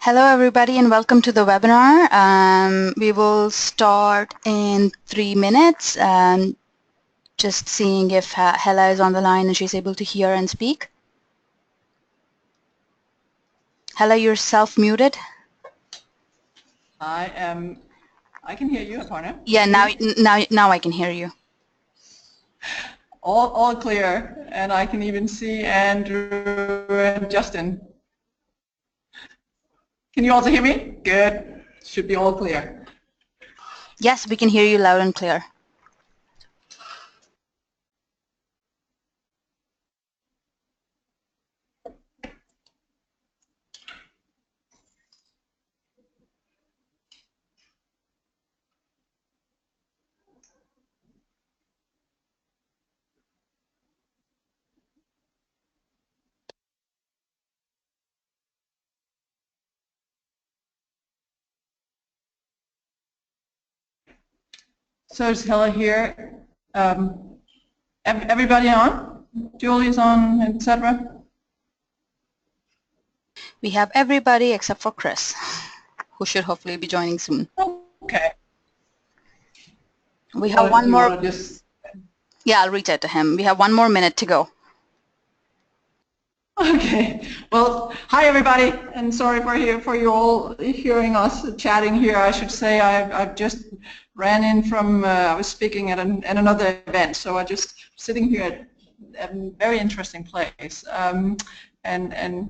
Hello, everybody, and welcome to the webinar. We will start in 3 minutes. Just seeing if Hella is on the line and she's able to hear and speak. Hella, you're self-muted. I can hear you, Aparna. Yeah, now I can hear you. All clear, and I can even see Andrew and Justin. Can you also hear me? Good. Should be all clear. Yes, we can hear you loud and clear. So it's Hella here. Everybody on? Julie's on, etc. We have everybody except for Chris, who should hopefully be joining soon. Okay. We have one more. Just... Yeah, I'll reach out to him. We have 1 more minute to go. Okay. Well, hi everybody, and sorry for you all hearing us chatting here. I should say I've just ran in from I was speaking at another event, so I just sitting here at a very interesting place, and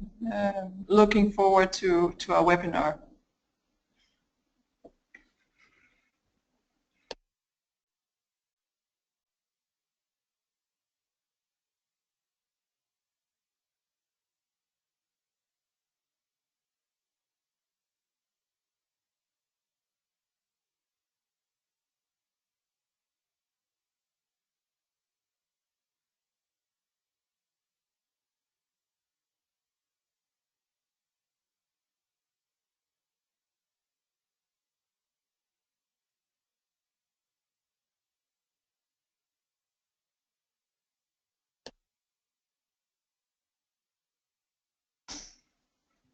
looking forward to our webinar.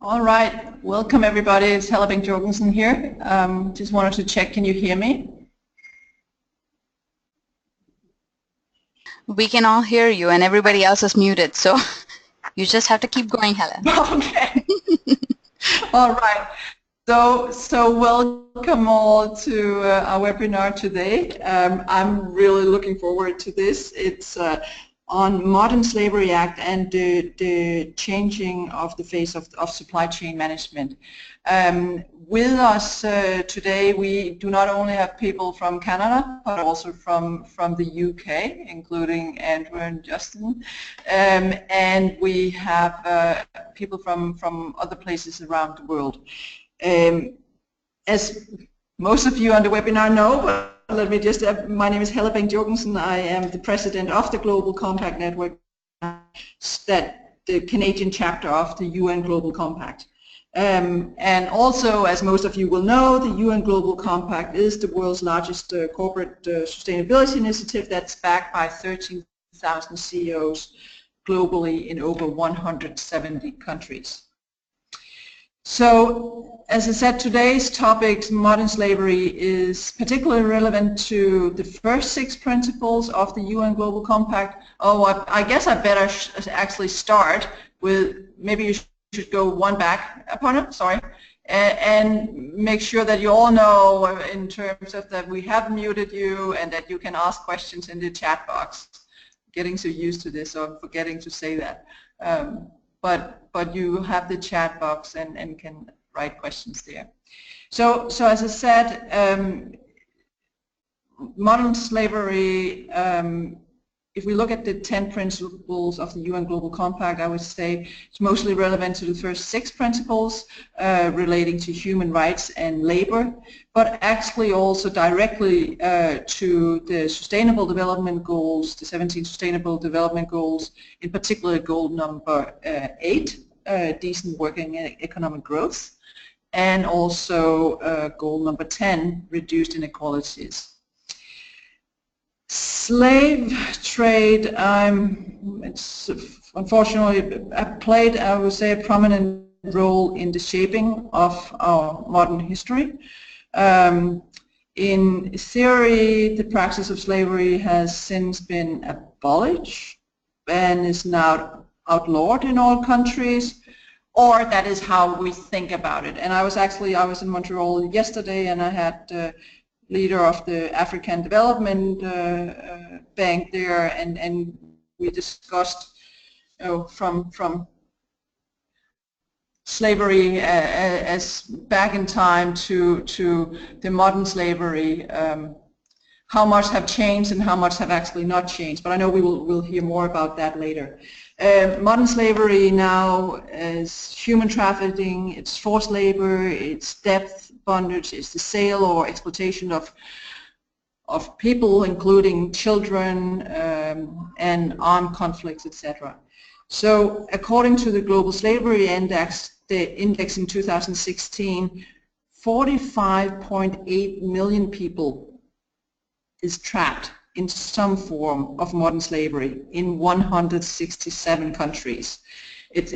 All right, welcome everybody. It's Hella Jorgensen here. Just wanted to check, can you hear me? We can all hear you, and everybody else is muted, so you just have to keep going, Helen. Okay. All right. So welcome all to our webinar today. I'm really looking forward to this. It's on Modern Slavery Act and the changing of the face of supply chain management. With us today, we do not only have people from Canada, but also from the UK, including Andrew and Justin, and we have people from other places around the world. As most of you on the webinar know, but let me just, my name is Hella Jorgensen. I am the president of the Global Compact Network, that the Canadian chapter of the UN Global Compact. And also, as most of you will know, the UN Global Compact is the world's largest corporate sustainability initiative that's backed by 13,000 CEOs globally in over 170 countries. So, as I said, today's topic, modern slavery, is particularly relevant to the first 6 principles of the UN Global Compact. Oh, I guess I better actually start with, maybe you should go one back, Aparna, sorry, and make sure that you all know in terms of that we have muted you and that you can ask questions in the chat box. Getting so used to this, or forgetting to say that. But you have the chat box and can write questions there. So as I said, modern slavery, if we look at the 10 principles of the UN Global Compact, I would say it's mostly relevant to the first 6 principles relating to human rights and labor, but actually also directly to the Sustainable Development Goals, the 17 Sustainable Development Goals, in particular goal number 8, decent working economic growth, and also goal number 10, reduced inequalities. Slave trade, it's unfortunately played, I would say, a prominent role in the shaping of our modern history. In theory, the practice of slavery has since been abolished and is now outlawed in all countries, or that is how we think about it. And I was in Montreal yesterday, and I had the leader of the African Development Bank there, and we discussed from slavery as back in time to the modern slavery, how much have changed and how much have actually not changed. But I know we'll hear more about that later. Modern slavery now is human trafficking, it's forced labor, it's depth bondage, it's the sale or exploitation of people, including children, and armed conflicts, etc. So according to the Global Slavery Index, the index in 2016, 45.8 million people is trapped in some form of modern slavery in 167 countries. It's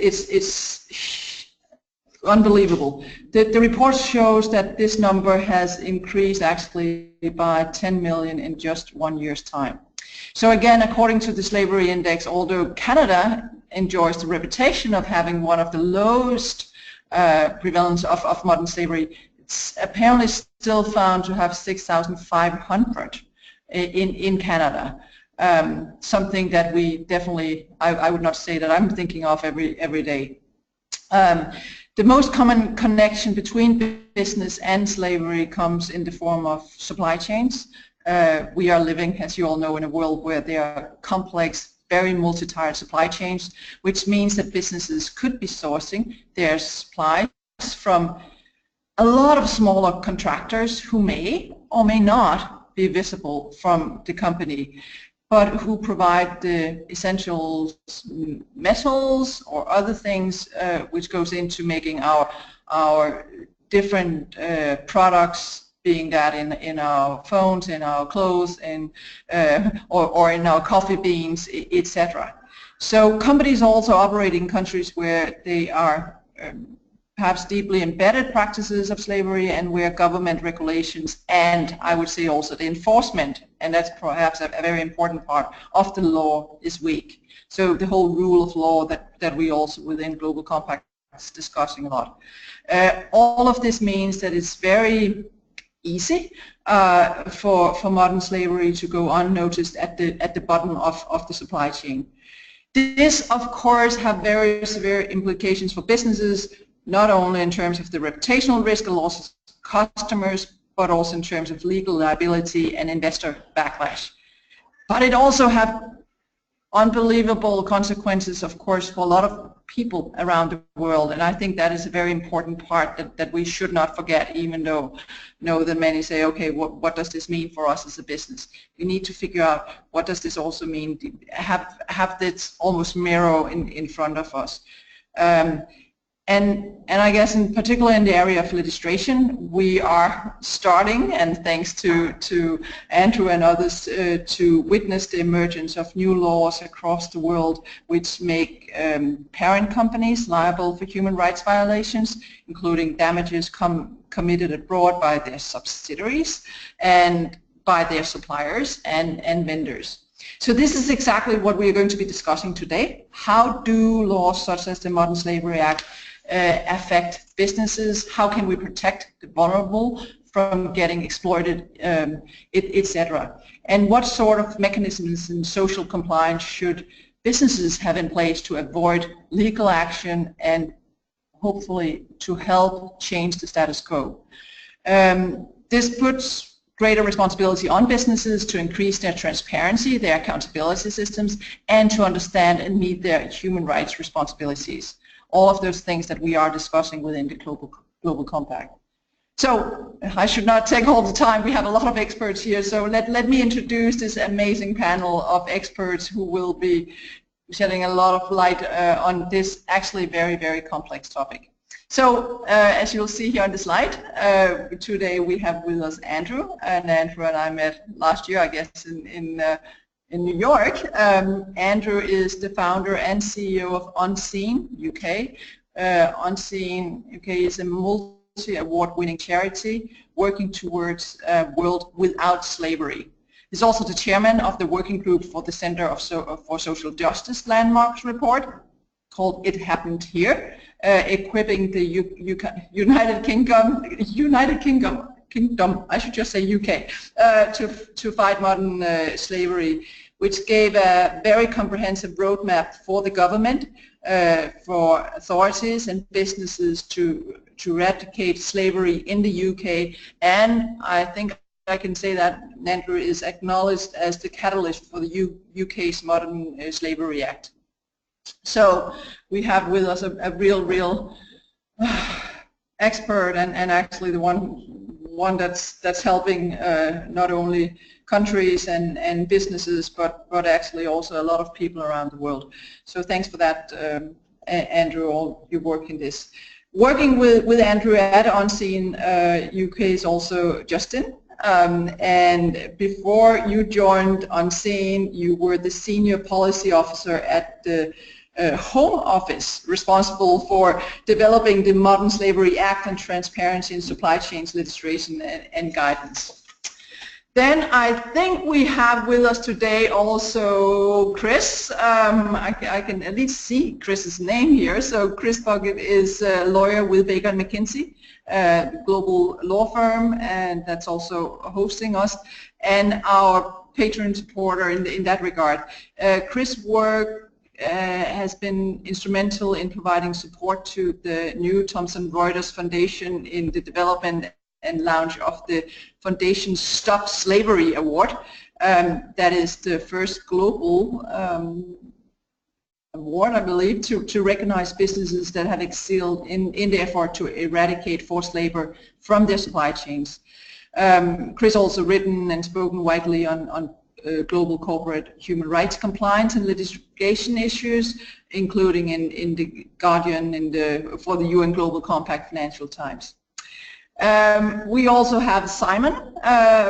unbelievable. The report shows that this number has increased actually by 10 million in just 1 year's time. So again, according to the Slavery Index, although Canada enjoys the reputation of having one of the lowest prevalence of modern slavery, it's apparently still found to have 6,500 in Canada. Something that we definitely, I would not say that I'm thinking of every day. The most common connection between business and slavery comes in the form of supply chains. We are living, as you all know, in a world where there are complex, very multi-tiered supply chains, which means that businesses could be sourcing their supplies from a lot of smaller contractors who may or may not be visible from the company, but who provide the essential metals or other things which goes into making our different products, being that in our phones, in our clothes, or in our coffee beans, etc. So companies also operate in countries where they are perhaps deeply embedded practices of slavery, and where government regulations and I would say also the enforcement, and that's perhaps a very important part of the law, is weak. So the whole rule of law that we also within Global Compact is discussing a lot. All of this means that it's very easy for modern slavery to go unnoticed at the bottom of the supply chain. This, of course, have very severe implications for businesses, not only in terms of the reputational risk and losses to customers, but also in terms of legal liability and investor backlash. But it also have unbelievable consequences, of course, for a lot of people around the world, and I think that is a very important part that we should not forget, even though that many say, okay, what does this mean for us as a business? We need to figure out what does this also mean, have this almost mirror in front of us. And I guess in particular in the area of legislation, we are starting, and thanks to Andrew and others, to witness the emergence of new laws across the world which make parent companies liable for human rights violations, including damages committed abroad by their subsidiaries and by their suppliers and vendors. So this is exactly what we are going to be discussing today. How do laws such as the Modern Slavery Act affect businesses? How can we protect the vulnerable from getting exploited, etc.? And what sort of mechanisms and social compliance should businesses have in place to avoid legal action and hopefully to help change the status quo? This puts greater responsibility on businesses to increase their transparency, their accountability systems, and to understand and meet their human rights responsibilities. All of those things that we are discussing within the Global Compact. So I should not take all the time. We have a lot of experts here. So let me introduce this amazing panel of experts who will be shedding a lot of light on this actually very, very complex topic. So as you'll see here on the slide, today we have with us Andrew, and Andrew and I met last year, I guess, in New York. Andrew is the founder and CEO of Unseen UK, Unseen UK is a multi-award-winning charity working towards a world without slavery. He's also the chairman of the working group for the Center for Social Justice Landmarks report called It Happened Here, equipping the United Kingdom, I should just say UK, to fight modern slavery, which gave a very comprehensive roadmap for the government, for authorities and businesses to eradicate slavery in the UK. And I think I can say that Andrew is acknowledged as the catalyst for the UK's Modern Slavery Act. So we have with us a real expert, and actually the one that's helping not only countries and businesses, but actually also a lot of people around the world. So thanks for that, Andrew, all your work in this. Working with Andrew at Unseen UK is also Justin. And before you joined Unseen, you were the Senior Policy Officer at the Home Office, responsible for developing the Modern Slavery Act and transparency in supply chains legislation and guidance. Then I think we have with us today also Chris. I can at least see Chris's name here. So Chris Puckett is a lawyer with Baker & McKinsey, global law firm, and that's also hosting us, and our patron supporter in that regard. Chris' work has been instrumental in providing support to the new Thomson Reuters Foundation in the development and launch of the Foundation's Stop Slavery Award. That is the first global award, I believe, to recognize businesses that have excelled in the effort to eradicate forced labor from their supply chains. Chris also written and spoken widely on global corporate human rights compliance and litigation issues, including in the Guardian, for the UN Global Compact, Financial Times. We also have Simon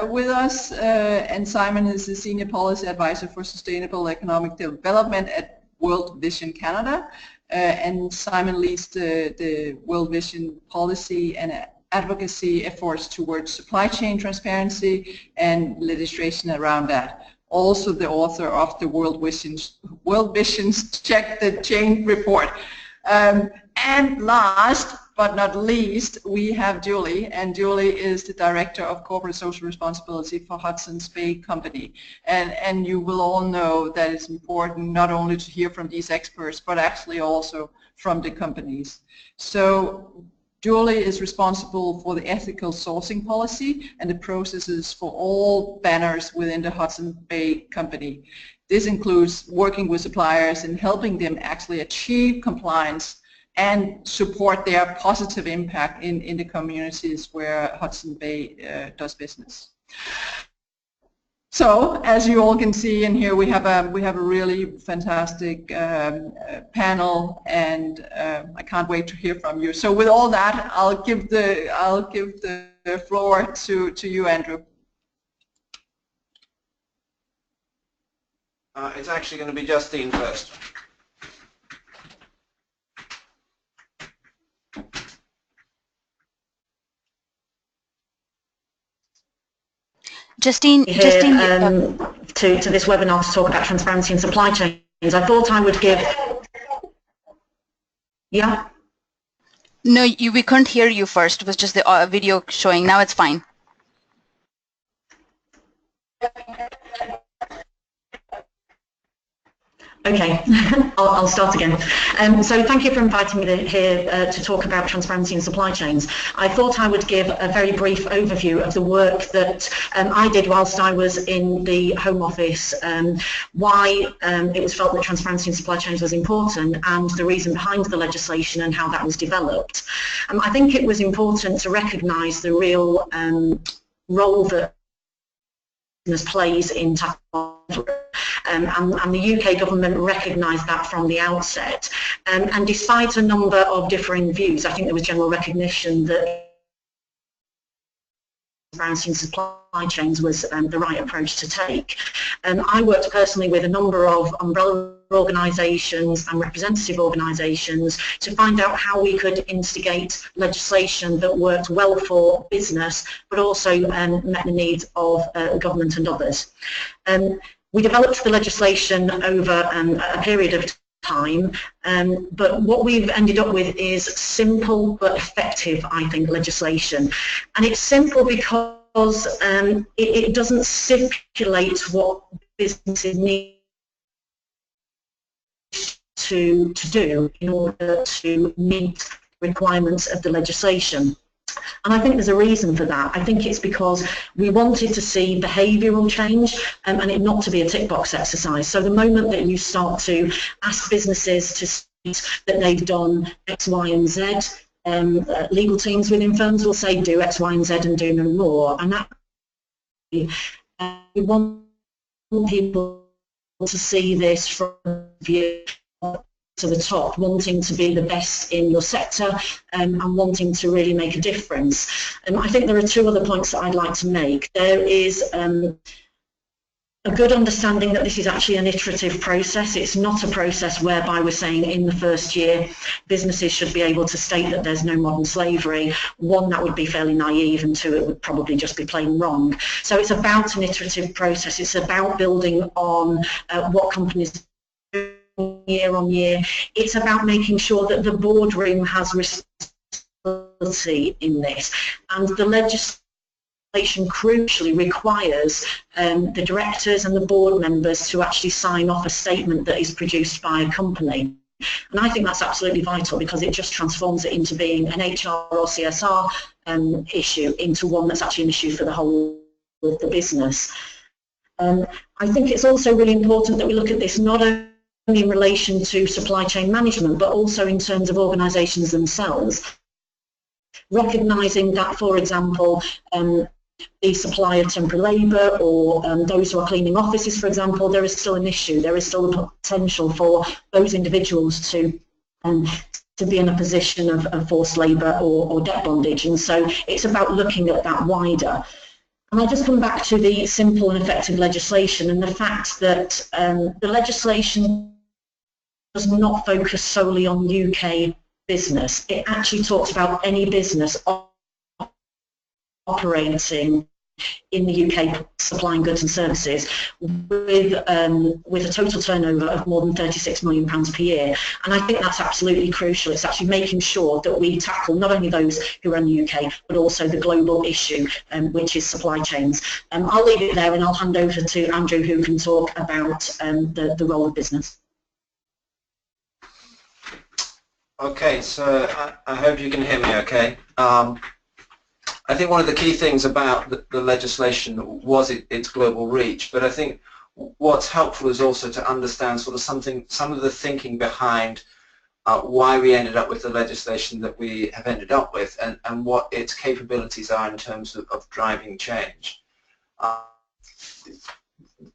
with us, and Simon is the Senior Policy Advisor for Sustainable Economic Development at World Vision Canada, and Simon leads the World Vision policy and advocacy efforts towards supply chain transparency and legislation around that. Also the author of the World Vision's Check the Chain report. And last but not least, we have Julie, and Julie is the Director of Corporate Social Responsibility for Hudson's Bay Company. And you will all know that it's important not only to hear from these experts, but actually also from the companies. So Julie is responsible for the ethical sourcing policy and the processes for all banners within the Hudson Bay Company. This includes working with suppliers and helping them actually achieve compliance and support their positive impact in the communities where Hudson Bay does business. So, as you all can see in here, we have a really fantastic panel, and I can't wait to hear from you. So, with all that, I'll give the floor to you, Andrew. It's actually going to be Justine first. Justine, to this webinar to talk about transparency in supply chains. I thought I would give. Yeah. No, we couldn't hear you first. It was just the video showing. Now it's fine. Okay, I'll start again. So thank you for inviting me here to talk about transparency in supply chains. I thought I would give a very brief overview of the work that I did whilst I was in the Home Office, why it was felt that transparency in supply chains was important, and the reason behind the legislation and how that was developed. I think it was important to recognise the real role that business plays in tackling and the UK government recognised that from the outset. And despite a number of differing views, I think there was general recognition that transparency in supply chains was the right approach to take. I worked personally with a number of umbrella organisations and representative organisations to find out how we could instigate legislation that worked well for business but also met the needs of government and others. We developed the legislation over a period of time, but what we've ended up with is simple but effective, I think, legislation. And it's simple because it doesn't stipulate what businesses need to do in order to meet requirements of the legislation. And I think there's a reason for that. I think it's because we wanted to see behavioural change and it not to be a tick box exercise. So the moment that you start to ask businesses to state that they've done X, Y and Z, legal teams within firms will say do X, Y and Z and do no more. And that we want people to see this from view to the top, wanting to be the best in your sector and wanting to really make a difference. I think there are two other points that I'd like to make. There is a good understanding that this is actually an iterative process. It's not a process whereby we're saying in the first year businesses should be able to state that there's no modern slavery. One, that would be fairly naive, and two, it would probably just be plain wrong. So it's about an iterative process. It's about building on what companies do year on year. It's about making sure that the boardroom has responsibility in this, and the legislation crucially requires the directors and the board members to actually sign off a statement that is produced by a company. And I think that's absolutely vital, because it just transforms it into being an HR or CSR issue into one that's actually an issue for the whole of the business. I think it's also really important that we look at this not only in relation to supply chain management, but also in terms of organisations themselves, recognising that, for example, the supply of temporary labour or those who are cleaning offices, for example, there is still an issue. There is still a potential for those individuals to be in a position of forced labour or debt bondage, and so it's about looking at that wider. And I'll just come back to the simple and effective legislation and the fact that the legislation does not focus solely on UK business. It actually talks about any business operating in the UK supplying goods and services with a total turnover of more than £36 million per year. And I think that's absolutely crucial. It's actually making sure that we tackle not only those who are in the UK, but also the global issue, which is supply chains. I'll leave it there and I'll hand over to Andrew, who can talk about the role of business. Okay, so I hope you can hear me okay. I think one of the key things about the legislation was its global reach, but I think what's helpful is also to understand sort of some of the thinking behind why we ended up with the legislation that we have ended up with, and what its capabilities are in terms of driving change.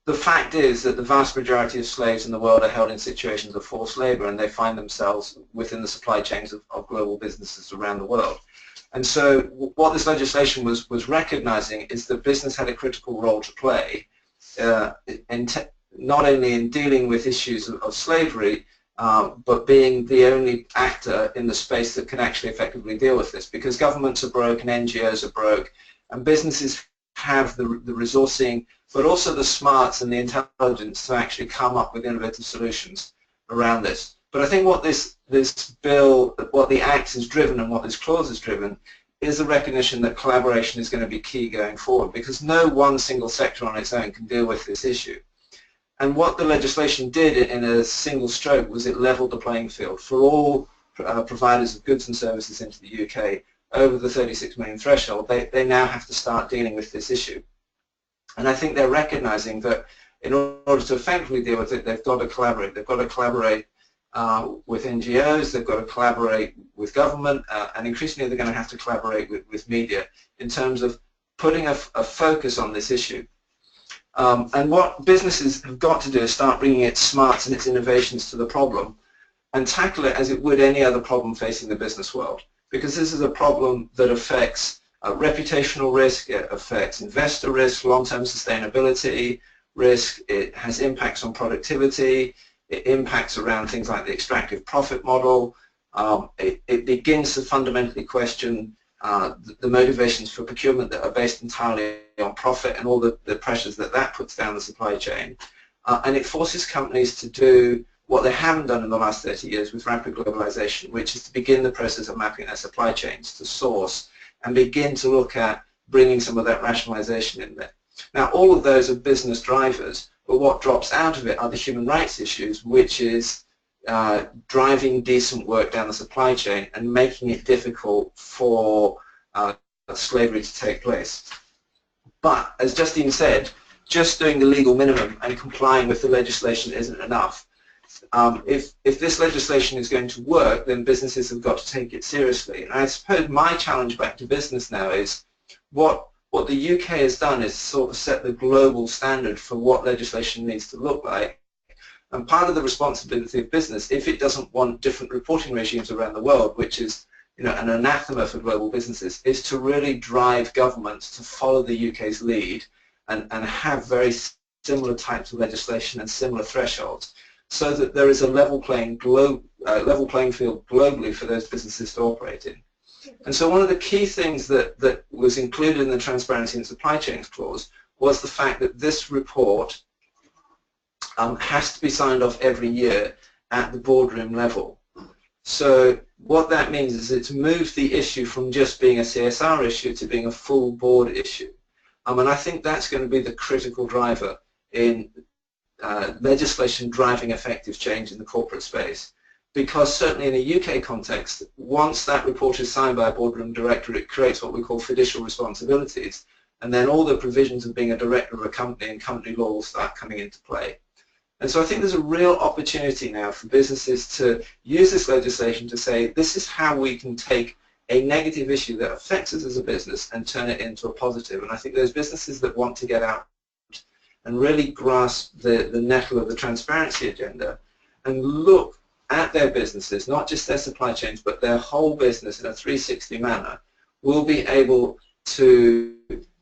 The fact is that the vast majority of slaves in the world are held in situations of forced labour, and they find themselves within the supply chains of global businesses around the world. And so what this legislation was recognising is that business had a critical role to play, not only in dealing with issues of slavery, but being the only actor in the space that can actually effectively deal with this, because governments are broke and NGOs are broke, and businesses have the resourcing, but also the smarts and the intelligence to actually come up with innovative solutions around this. But I think what this bill, what the Act has driven and what this clause has driven, is the recognition that collaboration is going to be key going forward, because no one single sector on its own can deal with this issue. And what the legislation did in a single stroke was it leveled the playing field for all providers of goods and services into the UK over the 36 million threshold. They now have to start dealing with this issue. And I think they're recognizing that in order to effectively deal with it, they've got to collaborate. They've got to collaborate with NGOs, they've got to collaborate with government, and increasingly they're going to have to collaborate with media in terms of putting a focus on this issue. And what businesses have got to do is start bringing its smarts and its innovations to the problem and tackle it as it would any other problem facing the business world, because this is a problem that affects reputational risk, it affects investor risk, long-term sustainability risk, it has impacts on productivity, it impacts around things like the extractive profit model, it begins to fundamentally question the motivations for procurement that are based entirely on profit and all the pressures that that puts down the supply chain. And it forces companies to do what they haven't done in the last 30 years with rapid globalization, which is to begin the process of mapping their supply chains to source and begin to look at bringing some of that rationalization in there. Now, all of those are business drivers, but what drops out of it are the human rights issues, which is driving decent work down the supply chain and making it difficult for slavery to take place. But, as Justine said, just doing the legal minimum and complying with the legislation isn't enough. If this legislation is going to work, then businesses have got to take it seriously. And I suppose my challenge back to business now is what the UK has done is sort of set the global standard for what legislation needs to look like. And part of the responsibility of business, if it doesn't want different reporting regimes around the world, which is an anathema for global businesses, is to really drive governments to follow the UK's lead and have very similar types of legislation and similar thresholds, so that there is a level playing field globally for those businesses to operate in. And so one of the key things that was included in the Transparency in Supply Chains clause was the fact that this report has to be signed off every year at the boardroom level. So what that means is it's moved the issue from just being a CSR issue to being a full board issue. And I think that's going to be the critical driver in legislation driving effective change in the corporate space. Because certainly in a UK context, once that report is signed by a boardroom director, it creates what we call fiducial responsibilities, and then all the provisions of being a director of a company and company law will start coming into play. And so I think there's a real opportunity now for businesses to use this legislation to say, this is how we can take a negative issue that affects us as a business and turn it into a positive. And I think those businesses that want to get out and really grasp the nettle of the transparency agenda and look at their businesses, not just their supply chains, but their whole business in a 360 manner, will be able to,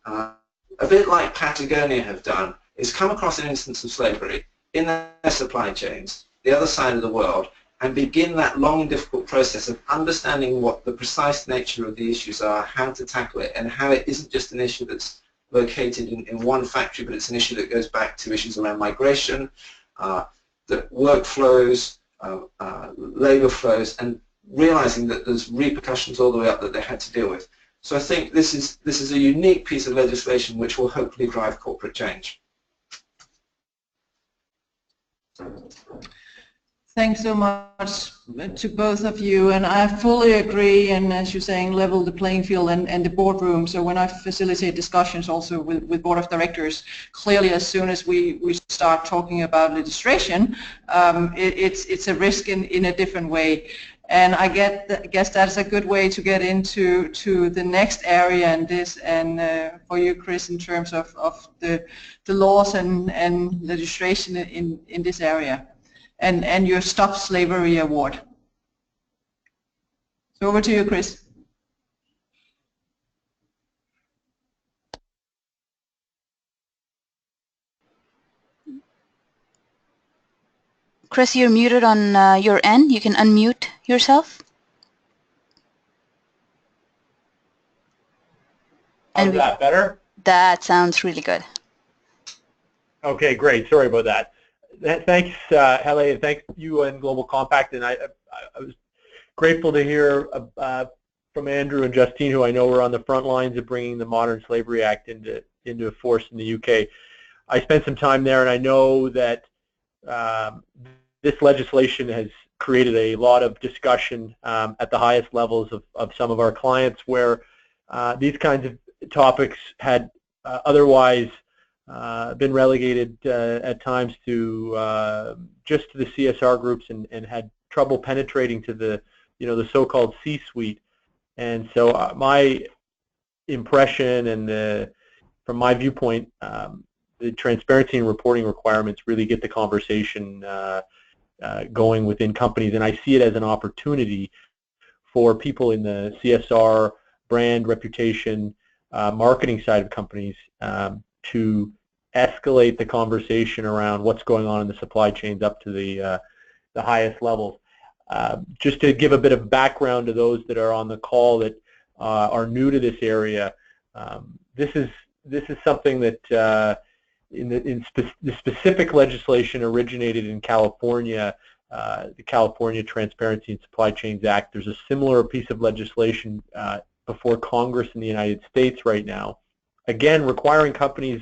a bit like Patagonia have done, is come across an instance of slavery in their supply chains, the other side of the world, and begin that long, difficult process of understanding what the precise nature of the issues are, how to tackle it, and how it isn't just an issue that's located in one factory, but it's an issue that goes back to issues around migration, the workflows, labor flows, and realizing that there's repercussions all the way up that they had to deal with. So I think this is a unique piece of legislation which will hopefully drive corporate change. Thanks so much to both of you, and I fully agree, and as you're saying, level the playing field and the boardroom. So when I facilitate discussions also with board of directors, clearly as soon as we start talking about legislation, it's a risk in a different way. And I guess that's a good way to get into the next area in this, and for you, Chris, in terms of the laws and legislation in this area. And your Stop Slavery Award. So over to you, Chris. Chris, you're muted on your end. You can unmute yourself. How's that, better? That sounds really good. Okay, great. Sorry about that. Thanks, Hele, and thanks you and Global Compact. And I was grateful to hear from Andrew and Justine, who I know were on the front lines of bringing the Modern Slavery Act into force in the UK. I spent some time there, and I know that this legislation has created a lot of discussion at the highest levels of some of our clients, where these kinds of topics had otherwise been relegated at times to just to the CSR groups and had trouble penetrating to the the so-called C-suite. And so my impression and from my viewpoint, the transparency and reporting requirements really get the conversation going within companies, and I see it as an opportunity for people in the CSR brand, reputation, marketing side of companies to escalate the conversation around what's going on in the supply chains up to the highest levels. Just to give a bit of background to those that are on the call that are new to this area, this is something that the specific legislation originated in California, the California Transparency and Supply Chains Act. There's a similar piece of legislation before Congress in the United States right now, again requiring companies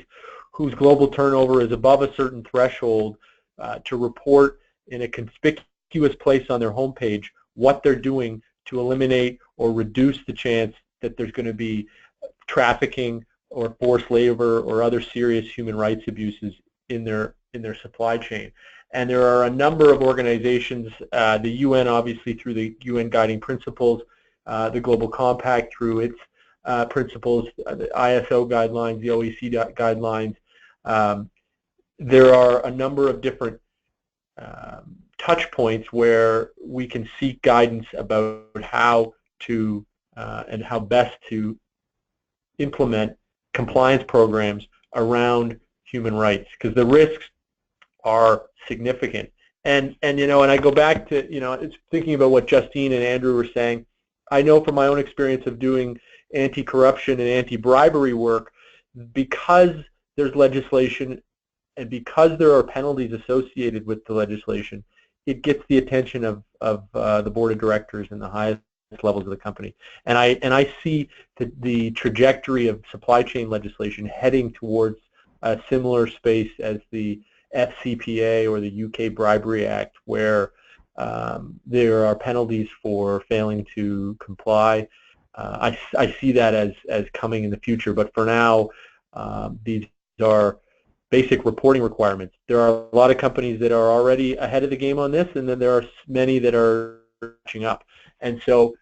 whose global turnover is above a certain threshold to report in a conspicuous place on their homepage what they're doing to eliminate or reduce the chance that there's going to be trafficking or forced labor or other serious human rights abuses in their supply chain. And there are a number of organizations, the UN obviously through the UN Guiding Principles, the Global Compact through its principles, the ISO guidelines, the OECD guidelines. There are a number of different touch points where we can seek guidance about how to and how best to implement compliance programs around human rights, because the risks are significant. And I go back to it's thinking about what Justine and Andrew were saying. I know from my own experience of doing anti-corruption and anti-bribery work, because there's legislation and because there are penalties associated with the legislation, it gets the attention of the board of directors and the highest levels of the company. And I see the trajectory of supply chain legislation heading towards a similar space as the FCPA or the UK Bribery Act, where there are penalties for failing to comply. I see that as coming in the future, but for now, these are basic reporting requirements. There are a lot of companies that are already ahead of the game on this, and then there are many that are catching up. And so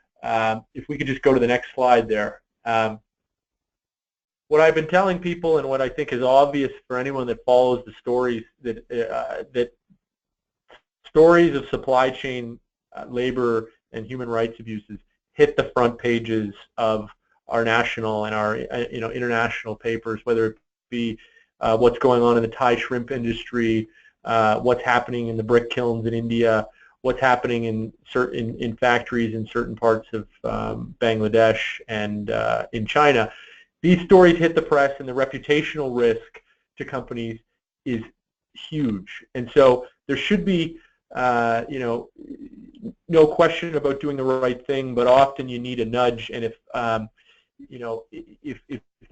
if we could just go to the next slide there. What I've been telling people, and what I think is obvious for anyone that follows the stories, that stories of supply chain labor and human rights abuses hit the front pages of our national and our international papers, whether it be what's going on in the Thai shrimp industry, what's happening in the brick kilns in India, what's happening in factories in certain parts of Bangladesh and in China. These stories hit the press, and the reputational risk to companies is huge. And so there should be, no question about doing the right thing, but often you need a nudge. And if the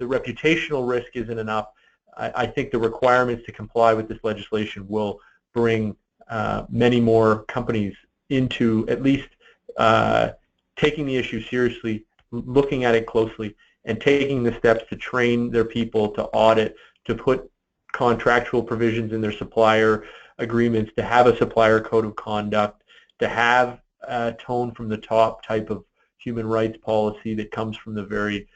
reputational risk isn't enough, I think the requirements to comply with this legislation will bring many more companies into at least taking the issue seriously, looking at it closely, and taking the steps to train their people, to audit, to put contractual provisions in their supplier agreements, to have a supplier code of conduct, to have a tone from the top type of human rights policy that comes from the very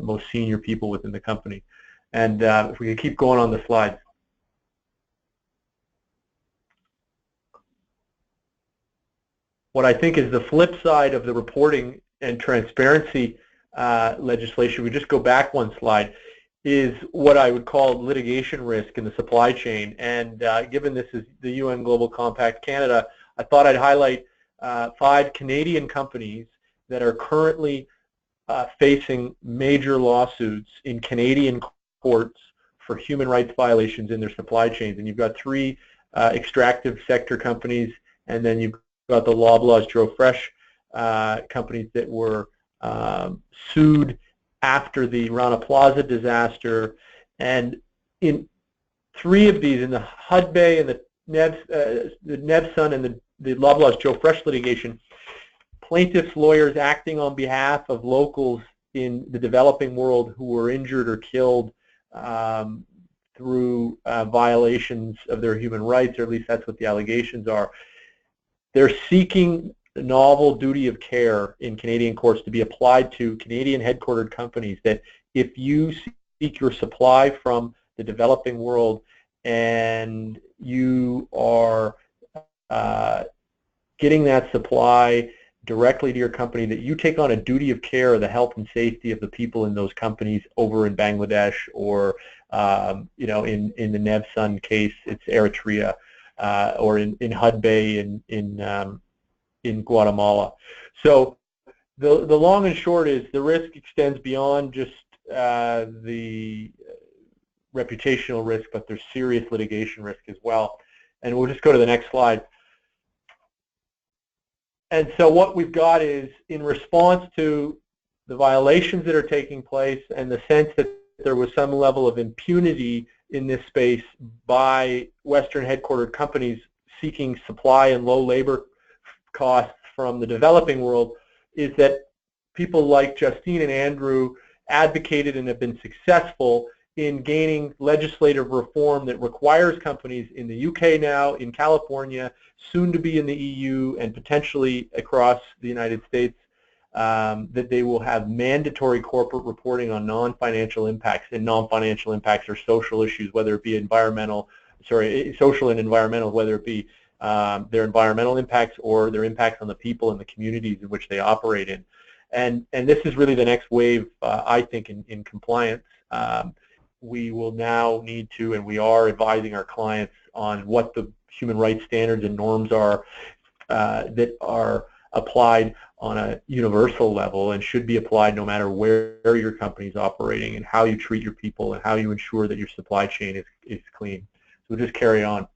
most senior people within the company. And if we could keep going on the slides. What I think is the flip side of the reporting and transparency legislation, we just go back one slide, is what I would call litigation risk in the supply chain. And given this is the UN Global Compact Canada, I thought I'd highlight 5 Canadian companies that are currently facing major lawsuits in Canadian courts for human rights violations in their supply chains. And you've got 3 extractive sector companies, and then you've got the Loblaws Joe Fresh companies that were sued after the Rana Plaza disaster. And in 3 of these, in the Hudbay and the Nevsun and the Loblaws Joe Fresh litigation, plaintiffs' lawyers acting on behalf of locals in the developing world who were injured or killed through violations of their human rights, or at least that's what the allegations are. They're seeking the novel duty of care in Canadian courts to be applied to Canadian headquartered companies, that if you seek your supply from the developing world and you are getting that supply directly to your company that you take on a duty of care of the health and safety of the people in those companies over in Bangladesh, or you know, in the Nevsun case, it's Eritrea, or in Hudbay in Guatemala. So the long and short is the risk extends beyond just the reputational risk, but there's serious litigation risk as well. And we'll just go to the next slide. And so what we've got is, in response to the violations that are taking place and the sense that there was some level of impunity in this space by Western headquartered companies seeking supply and low labor costs from the developing world, is that people like Justine and Andrew advocated and have been successful in gaining legislative reform that requires companies in the UK now, in California, soon to be in the EU, and potentially across the United States, that they will have mandatory corporate reporting on non-financial impacts. And non-financial impacts are social issues, whether it be social and environmental, whether it be their environmental impacts or their impacts on the people and the communities in which they operate in. And this is really the next wave, I think, in compliance. We will now need to, and we are advising our clients on what the human rights standards and norms are that are applied on a universal level and should be applied no matter where your company is operating, and how you treat your people and how you ensure that your supply chain is clean. So we'll just carry on.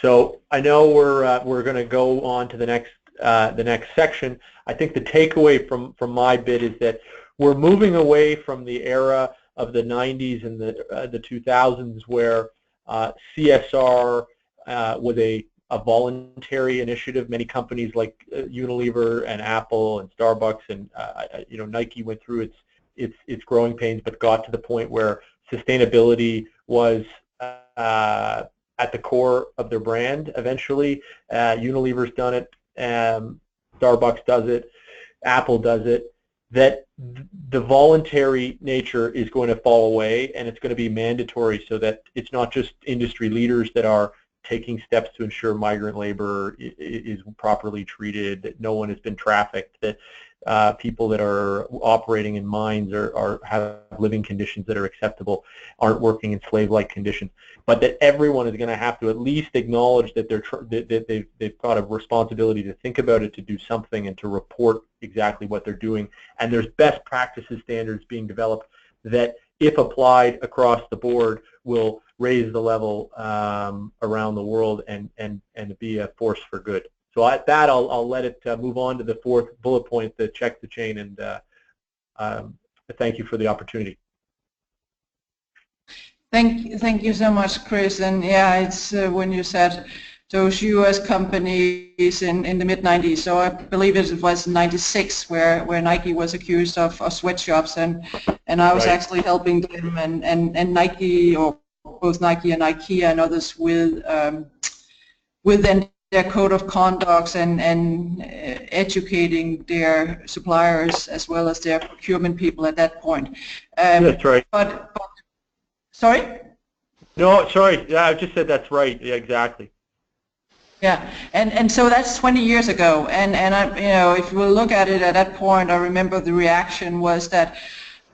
So I know we're going to go on to the next section. I think the takeaway from my bit is that we're moving away from the era of the 90s and the 2000s, where CSR was a voluntary initiative. Many companies like Unilever and Apple and Starbucks and you know, Nike went through its growing pains, but got to the point where sustainability was at the core of their brand eventually. Unilever's done it, Starbucks does it, Apple does it. That the voluntary nature is going to fall away, and it's going to be mandatory, so that it's not just industry leaders that are taking steps to ensure migrant labor is properly treated, that no one has been trafficked, that people that are operating in mines have living conditions that are acceptable, aren't working in slave-like conditions, but that everyone is going to have to at least acknowledge that they've got a responsibility to think about it, to do something, and to report exactly what they're doing. And there's best practices standards being developed that, if applied across the board, will raise the level around the world and be a force for good. So at that, I'll let it move on to the fourth bullet point, the check the chain, and thank you for the opportunity. Thank you so much, Chris. And yeah, it's when you said those U.S. companies in the mid-90s, so I believe it was 96 where Nike was accused of sweatshops, and I was actually helping them and Nike, or both Nike and IKEA and others, with then their code of conduct and educating their suppliers as well as their procurement people at that point. That's right. But sorry? No, sorry. Yeah, I just said that's right. Yeah, exactly. Yeah, and so that's 20 years ago, and I, you know, if we look at it at that point, I remember the reaction was that,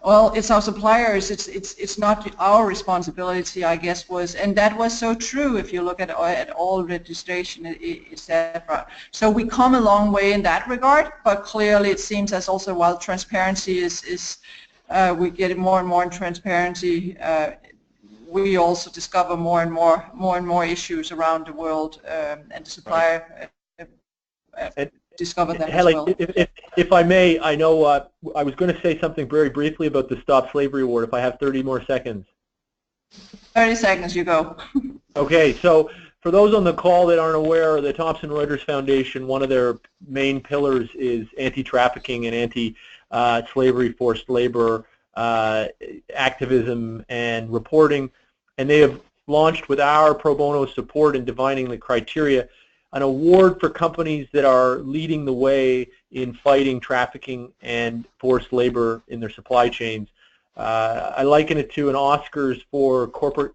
well, it's our suppliers, it's not our responsibility, I guess, was, and that was so true if you look at all registration, etc. So we come a long way in that regard, but clearly it seems as also, while transparency is we get more and more in transparency, we also discover more and more issues around the world, and the supplier discover that as well. If I may, I know I was going to say something very briefly about the Stop Slavery Award, if I have 30 more seconds. 30 seconds, you go. Okay, so for those on the call that aren't aware, the Thomson Reuters Foundation, one of their main pillars is anti-trafficking and anti-slavery, forced labor activism and reporting, and they have launched, with our pro bono support in defining the criteria, an award for companies that are leading the way in fighting trafficking and forced labor in their supply chains. I liken it to an Oscars for corporate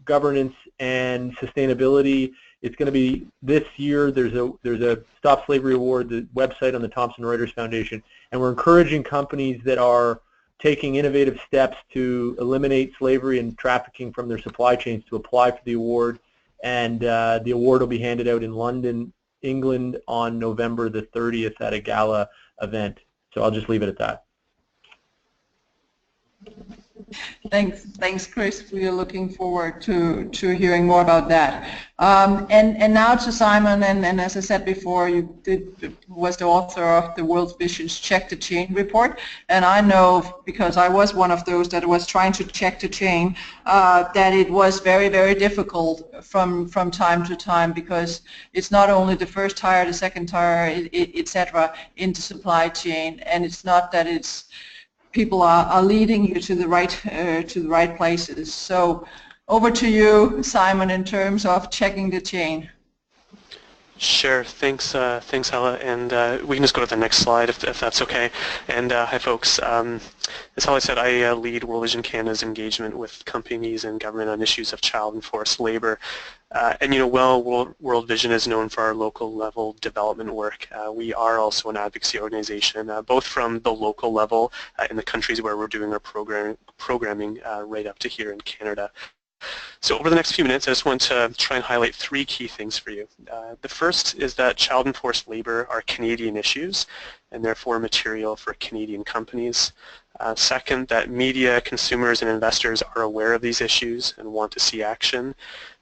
governance and sustainability. It's going to be this year. There's a Stop Slavery Award, the website on the Thomson Reuters Foundation, and we're encouraging companies that are taking innovative steps to eliminate slavery and trafficking from their supply chains to apply for the award. And the award will be handed out in London, England on November the 30th at a gala event. So I'll just leave it at that. Thanks, Chris. We are looking forward to hearing more about that. And now to Simon, and as I said before, you was the author of the World Vision's Check the Chain report, and I know, because I was one of those that was trying to check the chain, that it was very, very difficult from time to time, because it's not only the first tire, the second tire, etc. in the supply chain, and it's not that it's people are leading you to the right places. So over to you, Simon, in terms of checking the chain. Sure. Thanks, Hella. And we can just go to the next slide if that's okay. And hi, folks. As Hella said, I lead World Vision Canada's engagement with companies and government on issues of child and forced labor. And you know, well, World Vision is known for our local level development work. We are also an advocacy organization, both from the local level in the countries where we're doing our programming right up to here in Canada. So over the next few minutes, I just want to try and highlight three key things for you. The first is that child and forced labor are Canadian issues and therefore material for Canadian companies. Second, that media, consumers, and investors are aware of these issues and want to see action.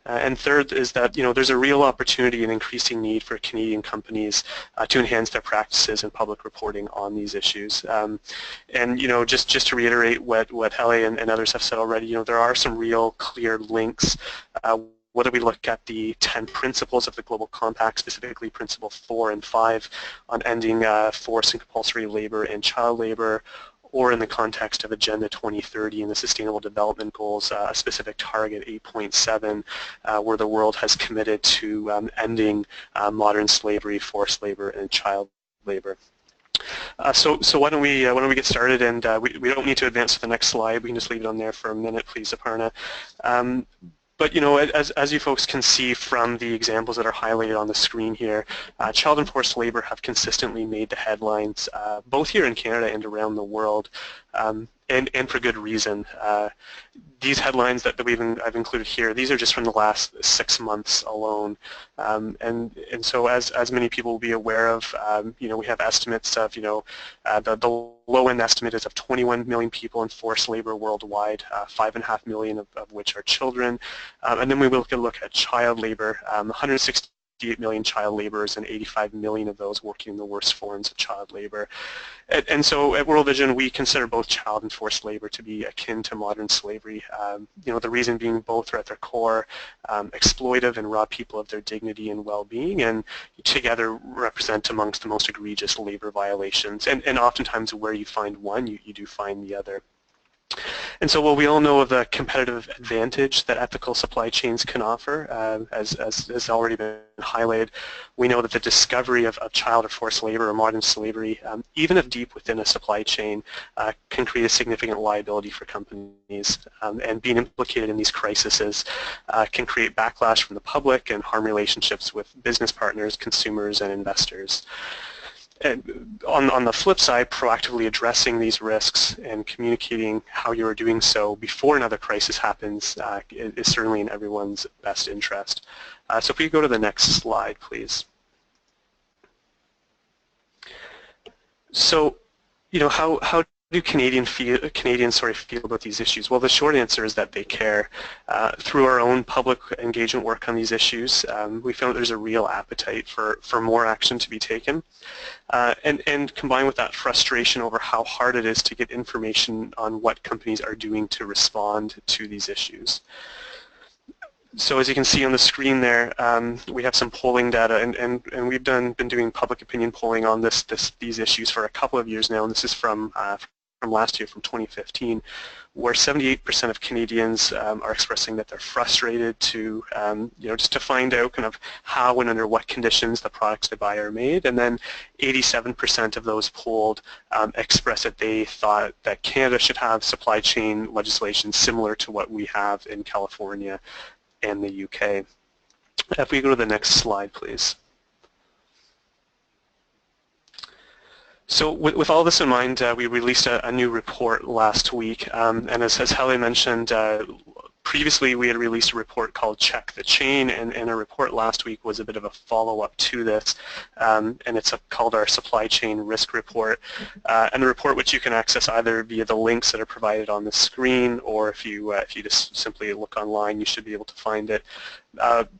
And third is that, you know, there's a real opportunity and increasing need for Canadian companies to enhance their practices and public reporting on these issues. And, you know, just to reiterate what Helle and others have said already, you know, there are some real clear links. Whether we look at the 10 principles of the Global Compact, specifically Principle 4 and 5 on ending forced and compulsory labor and child labor, or in the context of Agenda 2030 and the Sustainable Development Goals, a specific target 8.7, where the world has committed to ending modern slavery, forced labor, and child labor. So why don't we get started? And we don't need to advance to the next slide. We can just leave it on there for a minute, please, Aparna. But you know, as you folks can see from the examples that are highlighted on the screen here, child and forced labor have consistently made the headlines, both here in Canada and around the world, and for good reason. These headlines that I've included here, these are just from the last 6 months alone, and so as many people will be aware of, you know, we have estimates of, you know, the low-end estimate is of 21 million people in forced labor worldwide, 5.5 million of which are children, and then we will look at child labor, 168 million child laborers and 85 million of those working in the worst forms of child labor. And so at World Vision, we consider both child and forced labor to be akin to modern slavery. You know, the reason being both are at their core exploitive and rob people of their dignity and well-being, and together represent amongst the most egregious labor violations. And oftentimes where you find one, you do find the other. And so while we all know of the competitive advantage that ethical supply chains can offer, as has already been highlighted, we know that the discovery of child or forced labor or modern slavery, even if deep within a supply chain, can create a significant liability for companies. And being implicated in these crises can create backlash from the public and harm relationships with business partners, consumers, and investors. And on the flip side, proactively addressing these risks and communicating how you are doing so before another crisis happens is certainly in everyone's best interest. So if we go to the next slide, please. So, you know, how do Canadians feel about these issues? Well, the short answer is that they care. Through our own public engagement work on these issues, we found that there's a real appetite for more action to be taken. And combined with that frustration over how hard it is to get information on what companies are doing to respond to these issues. So as you can see on the screen there, we have some polling data, and we've been doing public opinion polling on these issues for a couple of years now, and this is from from last year, from 2015, where 78% of Canadians are expressing that they're frustrated to, just to find out kind of how and under what conditions the products they buy are made, and then 87% of those polled expressed that they thought that Canada should have supply chain legislation similar to what we have in California and the UK. If we go to the next slide, please. So with all this in mind, we released a new report last week, and as Helle mentioned, previously we had released a report called Check the Chain, and a report last week was a bit of a follow-up to this, and it's called our Supply Chain Risk Report, and the report, which you can access either via the links that are provided on the screen, or if you just simply look online, you should be able to find it.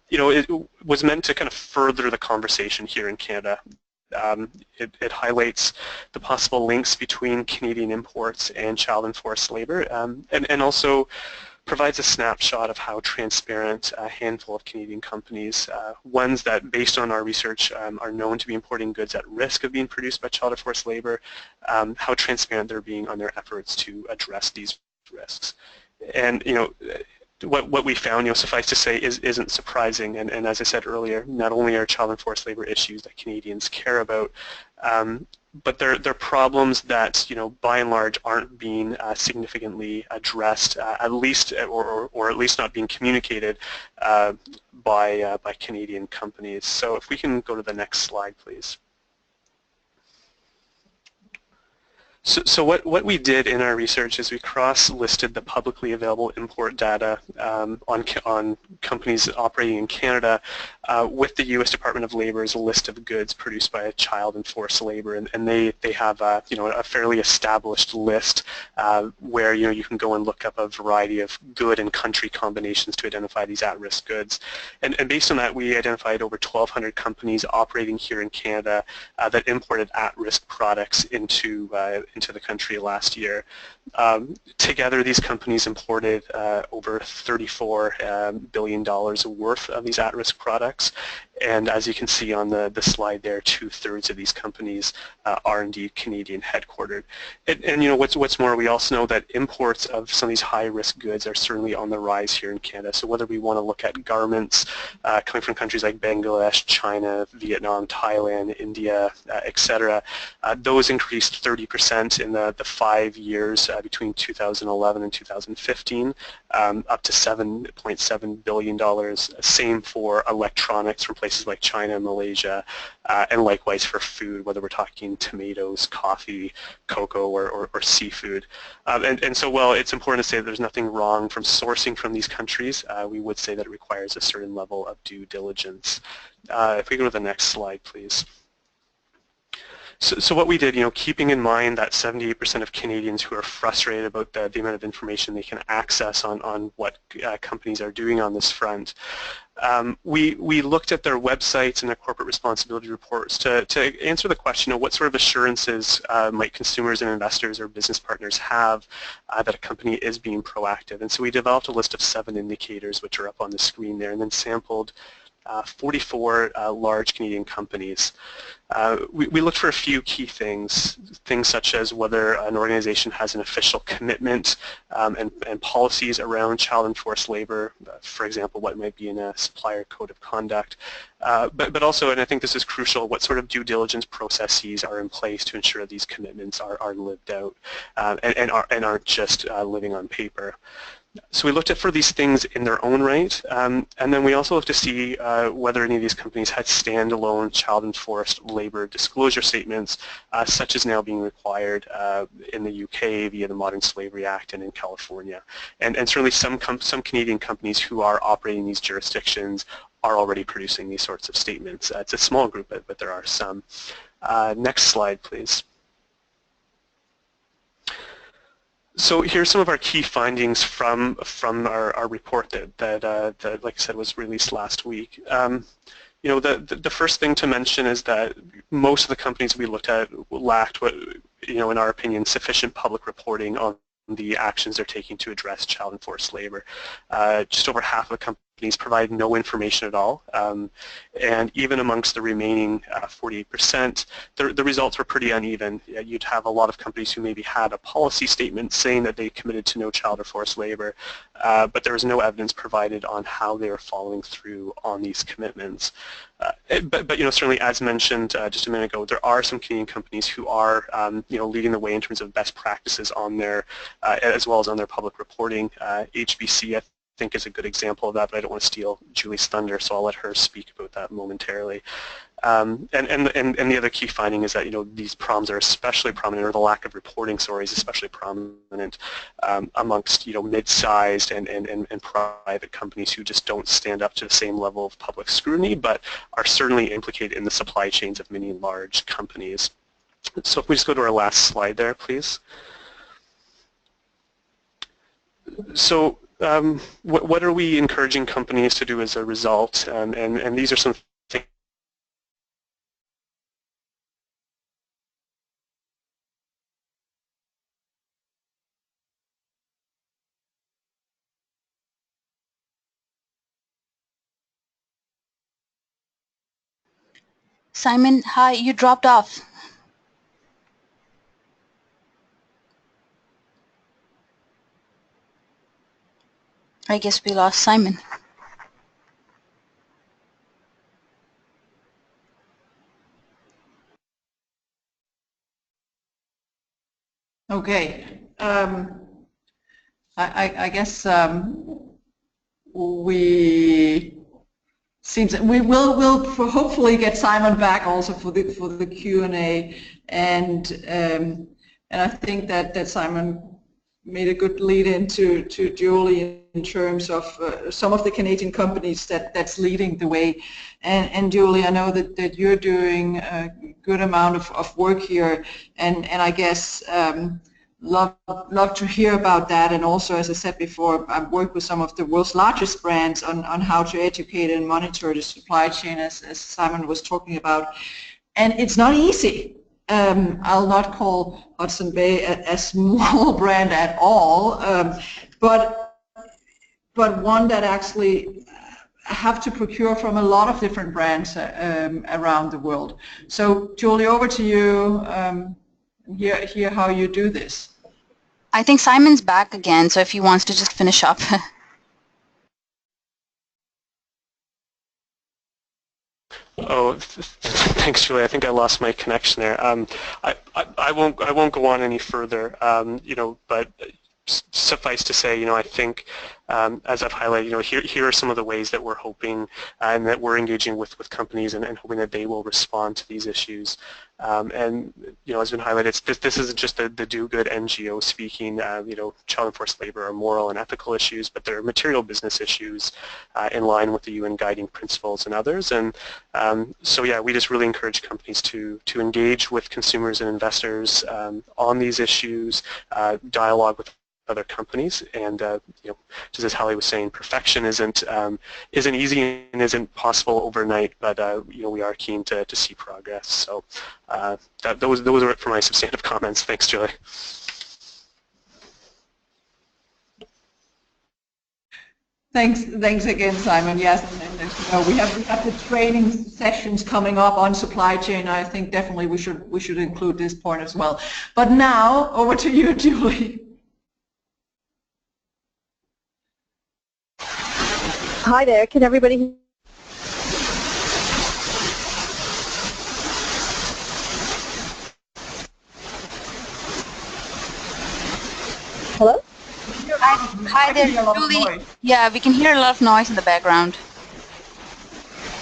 It was meant to kind of further the conversation here in Canada. It highlights the possible links between Canadian imports and child and forced labor, and also provides a snapshot of how transparent a handful of Canadian companies, ones that, based on our research, are known to be importing goods at risk of being produced by child or forced labor, how transparent they're being on their efforts to address these risks. And what we found, suffice to say, isn't surprising. And as I said earlier, not only are child and forced labor issues that Canadians care about, but they're problems that, by and large, aren't being significantly addressed, at least, or at least not being communicated by Canadian companies. So if we can go to the next slide, please. So what we did in our research is we cross-listed the publicly available import data on companies operating in Canada with the U.S. Department of Labor's list of goods produced by child and forced labor, and they have a fairly established list where you can go and look up a variety of good and country combinations to identify these at-risk goods, and based on that we identified over 1,200 companies operating here in Canada that imported at-risk products into the country last year. Together, these companies imported over $34 billion worth of these at-risk products, and as you can see on the slide there, 2/3 of these companies are indeed Canadian headquartered. And what's more, we also know that imports of some of these high-risk goods are certainly on the rise here in Canada. So whether we want to look at garments coming from countries like Bangladesh, China, Vietnam, Thailand, India, etc., those increased 30% in the 5 years between 2011 and 2015, up to $7.7 billion. Same for electronics from places like China and Malaysia, and likewise for food, whether we're talking tomatoes, coffee, cocoa, or seafood. And so while it's important to say that there's nothing wrong from sourcing from these countries, we would say that it requires a certain level of due diligence. If we go to the next slide, please. So what we did, keeping in mind that 78% of Canadians who are frustrated about the amount of information they can access on what companies are doing on this front, we looked at their websites and their corporate responsibility reports to answer the question of what sort of assurances might consumers and investors or business partners have that a company is being proactive. And so we developed a list of 7 indicators, which are up on the screen there, and then sampled 44 large Canadian companies. We looked for a few key things such as whether an organization has an official commitment and policies around child and forced labor, for example, what might be in a supplier code of conduct, but also, and I think this is crucial, what sort of due diligence processes are in place to ensure these commitments are lived out and aren't just living on paper. So we looked at for these things in their own right, and then we also looked to see whether any of these companies had standalone child and forced labor disclosure statements, such as now being required in the UK via the Modern Slavery Act and in California. And certainly some Canadian companies who are operating in these jurisdictions are already producing these sorts of statements. It's a small group, but there are some. Next slide, please. So here's some of our key findings from our report that like I said, was released last week. The first thing to mention is that most of the companies we looked at lacked what, in our opinion, sufficient public reporting on the actions they're taking to address child and forced labor. Just over half of the provide no information at all, and even amongst the remaining 48%, the results were pretty uneven. You'd have a lot of companies who maybe had a policy statement saying that they committed to no child or forced labor, but there was no evidence provided on how they were following through on these commitments. But you know, certainly as mentioned just a minute ago, there are some Canadian companies who are you know, leading the way in terms of best practices on their as well as on their public reporting. HBC, I think, is a good example of that, but I don't want to steal Julie's thunder, so I'll let her speak about that momentarily. And the other key finding is that, you know, these problems are especially prominent, or the lack of reporting, sorry, is especially prominent amongst, you know, mid-sized and private companies who just don't stand up to the same level of public scrutiny, but are certainly implicated in the supply chains of many large companies. So if we just go to our last slide there, please. So what are we encouraging companies to do as a result? And these are some things. Simon, hi, you dropped off. I guess we lost Simon. Okay. I guess we'll hopefully get Simon back also for the Q&A, and I think that Simon made a good lead into Julie in terms of some of the Canadian companies that's leading the way. And Julie, I know that you're doing a good amount of work here, and I guess love to hear about that. And also, as I said before, I've worked with some of the world's largest brands on how to educate and monitor the supply chain, as Simon was talking about. And it's not easy. I'll not call Hudson Bay a small brand at all, but one that actually have to procure from a lot of different brands around the world. So Julie, over to you. Hear how you do this. I think Simon's back again, so if he wants to just finish up. Oh, thanks, Julie. I think I lost my connection there. I won't go on any further. You know, but suffice to say, you know, I think as I've highlighted, you know, here are some of the ways that we're hoping and that we're engaging with companies and hoping that they will respond to these issues. And you know, as been highlighted, this isn't just the do-good NGO speaking. You know, child and forced labor are moral and ethical issues, but they're material business issues in line with the UN guiding principles and others. And so yeah, we just really encourage companies to engage with consumers and investors on these issues, dialogue with other companies, and you know, just as Hallie was saying, perfection isn't easy and isn't possible overnight, but you know, we are keen to see progress. So those are it for my substantive comments. Thanks, Julie. Thanks again, Simon. Yes, and as you know, we have the training sessions coming up on supply chain. I think definitely we should include this point as well. But now over to you, Julie. Hi there, can everybody hear? Hello? Hi there, Julie. Yeah, we can hear a lot of noise in the background.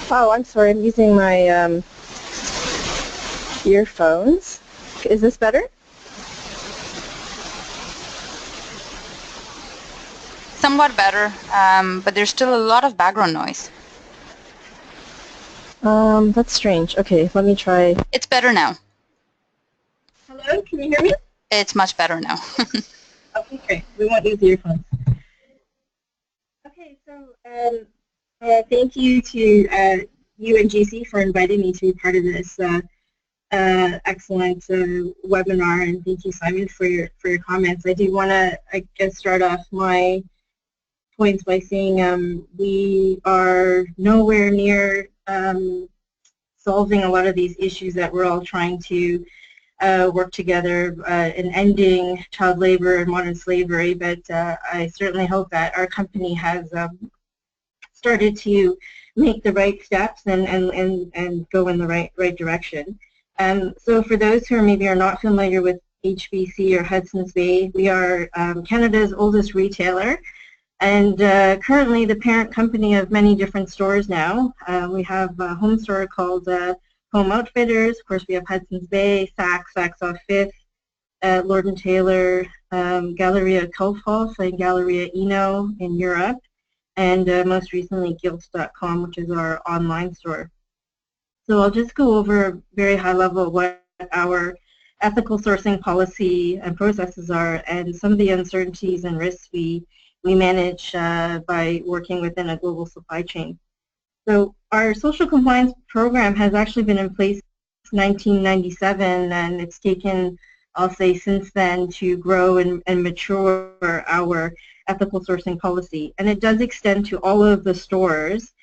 Oh, I'm sorry, I'm using my earphones. Is this better? Somewhat better, but there's still a lot of background noise. That's strange. Okay, let me try. It's better now. Hello, can you hear me? It's much better now. Okay, great. We won't use the earphones. Okay, so thank you to UNGC for inviting me to be part of this excellent webinar, and thank you, Simon, for your comments. I do want to, I guess, start off my points by saying we are nowhere near solving a lot of these issues that we're all trying to work together in ending child labor and modern slavery, but I certainly hope that our company has started to make the right steps and go in the right direction. So for those who maybe are not familiar with HBC or Hudson's Bay, we are Canada's oldest retailer, and currently the parent company of many different stores now. We have a home store called Home Outfitters. Of course, we have Hudson's Bay, Saks off Fifth, Lord & Taylor, Galeria Kaufhof, and Galeria Eno in Europe, and most recently Gilt.com, which is our online store. So I'll just go over very high level what our ethical sourcing policy and processes are, and some of the uncertainties and risks we manage by working within a global supply chain. So our social compliance program has actually been in place since 1997, and it's taken, I'll say, since then to grow and mature our ethical sourcing policy. And it does extend to all of the stores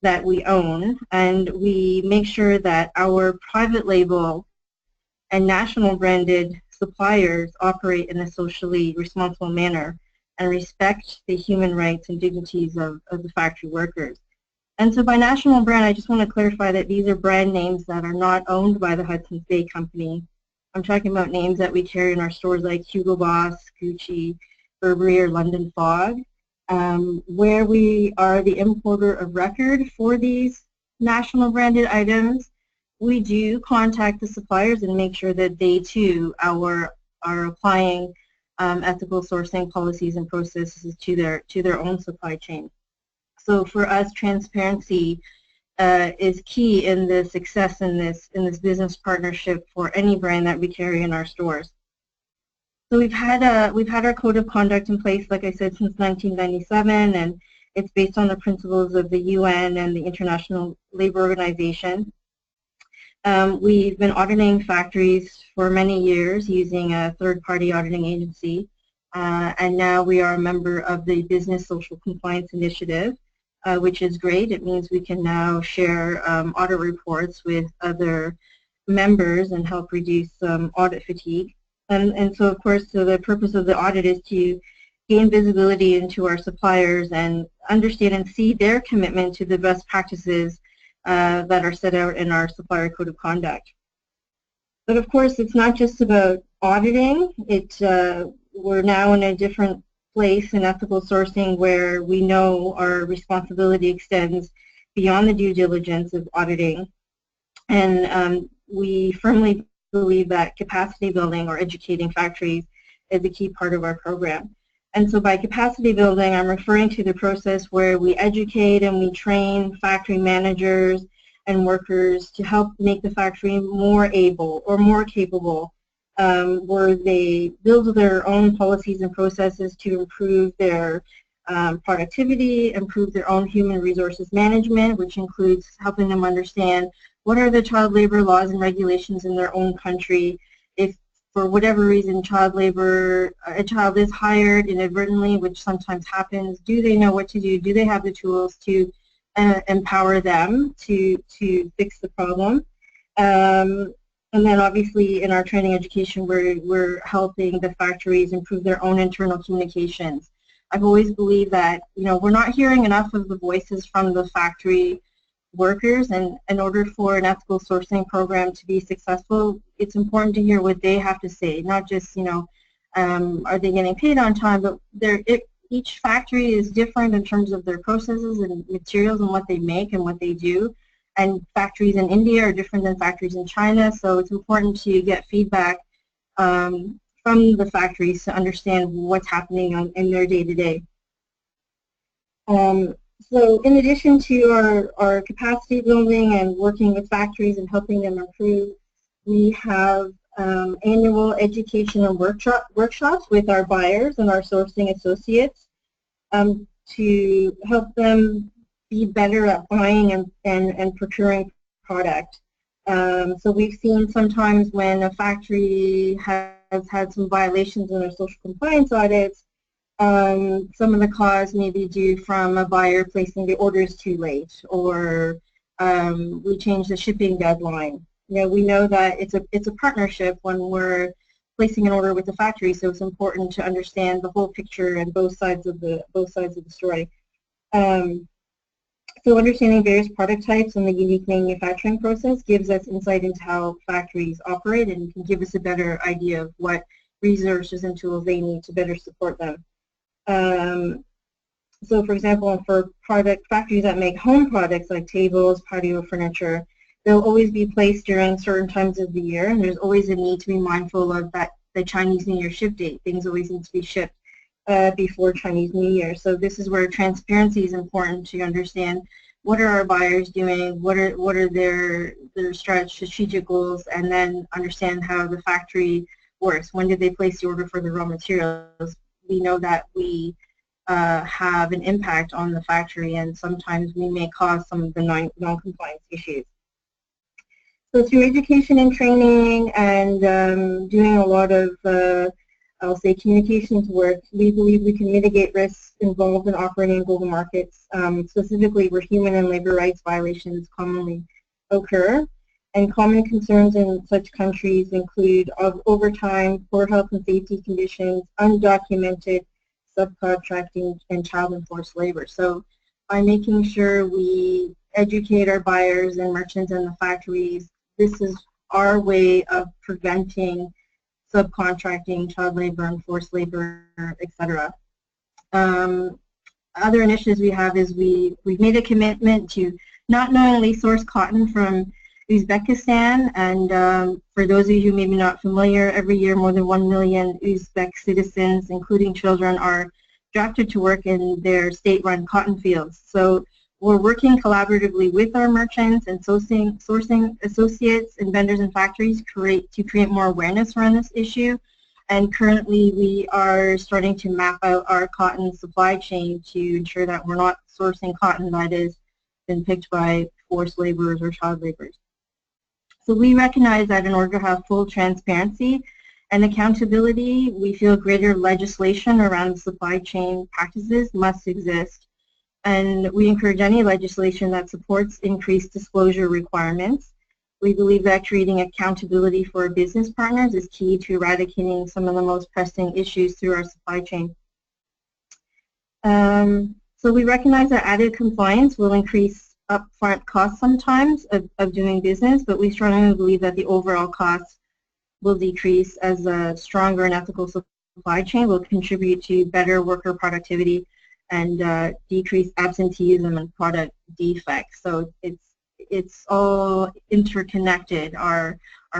that we own, and we make sure that our private label and national branded suppliers operate in a socially responsible manner and respect the human rights and dignities of the factory workers. And so by national brand, I just want to clarify that these are brand names that are not owned by the Hudson's Bay Company. I'm talking about names that we carry in our stores like Hugo Boss, Gucci, Burberry, or London Fog, where we are the importer of record for these national branded items. We do contact the suppliers and make sure that they too are applying ethical sourcing policies and processes to their own supply chain. So for us, transparency is key in the success in this business partnership for any brand that we carry in our stores. So we've had our code of conduct in place, like I said, since 1997, and it's based on the principles of the UN and the International Labor Organization. We've been auditing factories for many years using a third-party auditing agency, and now we are a member of the Business Social Compliance Initiative, which is great. It means we can now share audit reports with other members and help reduce audit fatigue. And so, of course, so the purpose of the audit is to gain visibility into our suppliers and understand and see their commitment to the best practices that are set out in our supplier code of conduct. But of course, it's not just about auditing. We're now in a different place in ethical sourcing where we know our responsibility extends beyond the due diligence of auditing. And we firmly believe that capacity building or educating factories is a key part of our program. And so by capacity building, I'm referring to the process where we educate and we train factory managers and workers to help make the factory more able or more capable, where they build their own policies and processes to improve their productivity, improve their own human resources management, which includes helping them understand what are the child labor laws and regulations in their own country. If for whatever reason a child is hired inadvertently, which sometimes happens, do they know what to do? Do they have the tools to empower them to fix the problem? And then obviously in our training education, we're helping the factories improve their own internal communications. I've always believed that, we're not hearing enough of the voices from the factory workers, and in order for an ethical sourcing program to be successful, it's important to hear what they have to say, not just, are they getting paid on time, but each factory is different in terms of their processes and materials and what they make and what they do. And factories in India are different than factories in China, so it's important to get feedback from the factories to understand what's happening in their day-to-day. So in addition to our capacity building and working with factories and helping them improve, we have annual education and workshops with our buyers and our sourcing associates to help them be better at buying and procuring product. So we've seen sometimes when a factory has had some violations in their social compliance audits, Some of the cause may be due from a buyer placing the orders too late, or we changed the shipping deadline. We know that it's a partnership when we're placing an order with the factory, so it's important to understand the whole picture and both sides of the story. So understanding various product types and the unique manufacturing process gives us insight into how factories operate and can give us a better idea of what resources and tools they need to better support them. So for example, for factories that make home products like tables, patio furniture, they'll always be placed during certain times of the year, and there's always a need to be mindful of the Chinese New Year ship date. Things always need to be shipped before Chinese New Year. So this is where transparency is important, to understand what are our buyers doing, what are their strategic goals, and then understand how the factory works. When did they place the order for the raw materials? We know that we have an impact on the factory, and sometimes we may cause some of the non-compliance issues. So through education and training and doing a lot of, I'll say, communications work, we believe we can mitigate risks involved in operating in global markets, specifically where human and labor rights violations commonly occur. And common concerns in such countries include overtime, poor health and safety conditions, undocumented subcontracting, and child enforced labor. So by making sure we educate our buyers and merchants and the factories, this is our way of preventing subcontracting, child labor, enforced labor, etc. Other initiatives we have is we've made a commitment to not only source cotton from Uzbekistan, and for those of you who may be not familiar, every year more than 1 million Uzbek citizens, including children, are drafted to work in their state-run cotton fields. So we're working collaboratively with our merchants and sourcing associates and vendors and factories to create more awareness around this issue. And currently we are starting to map out our cotton supply chain to ensure that we're not sourcing cotton that has been picked by forced laborers or child laborers. So we recognize that in order to have full transparency and accountability, we feel greater legislation around supply chain practices must exist. And we encourage any legislation that supports increased disclosure requirements. We believe that creating accountability for our business partners is key to eradicating some of the most pressing issues through our supply chain. So we recognize that added compliance will increase upfront costs sometimes of doing business, but we strongly believe that the overall costs will decrease as a stronger and ethical supply chain will contribute to better worker productivity and decrease absenteeism and product defects. So it's all interconnected, our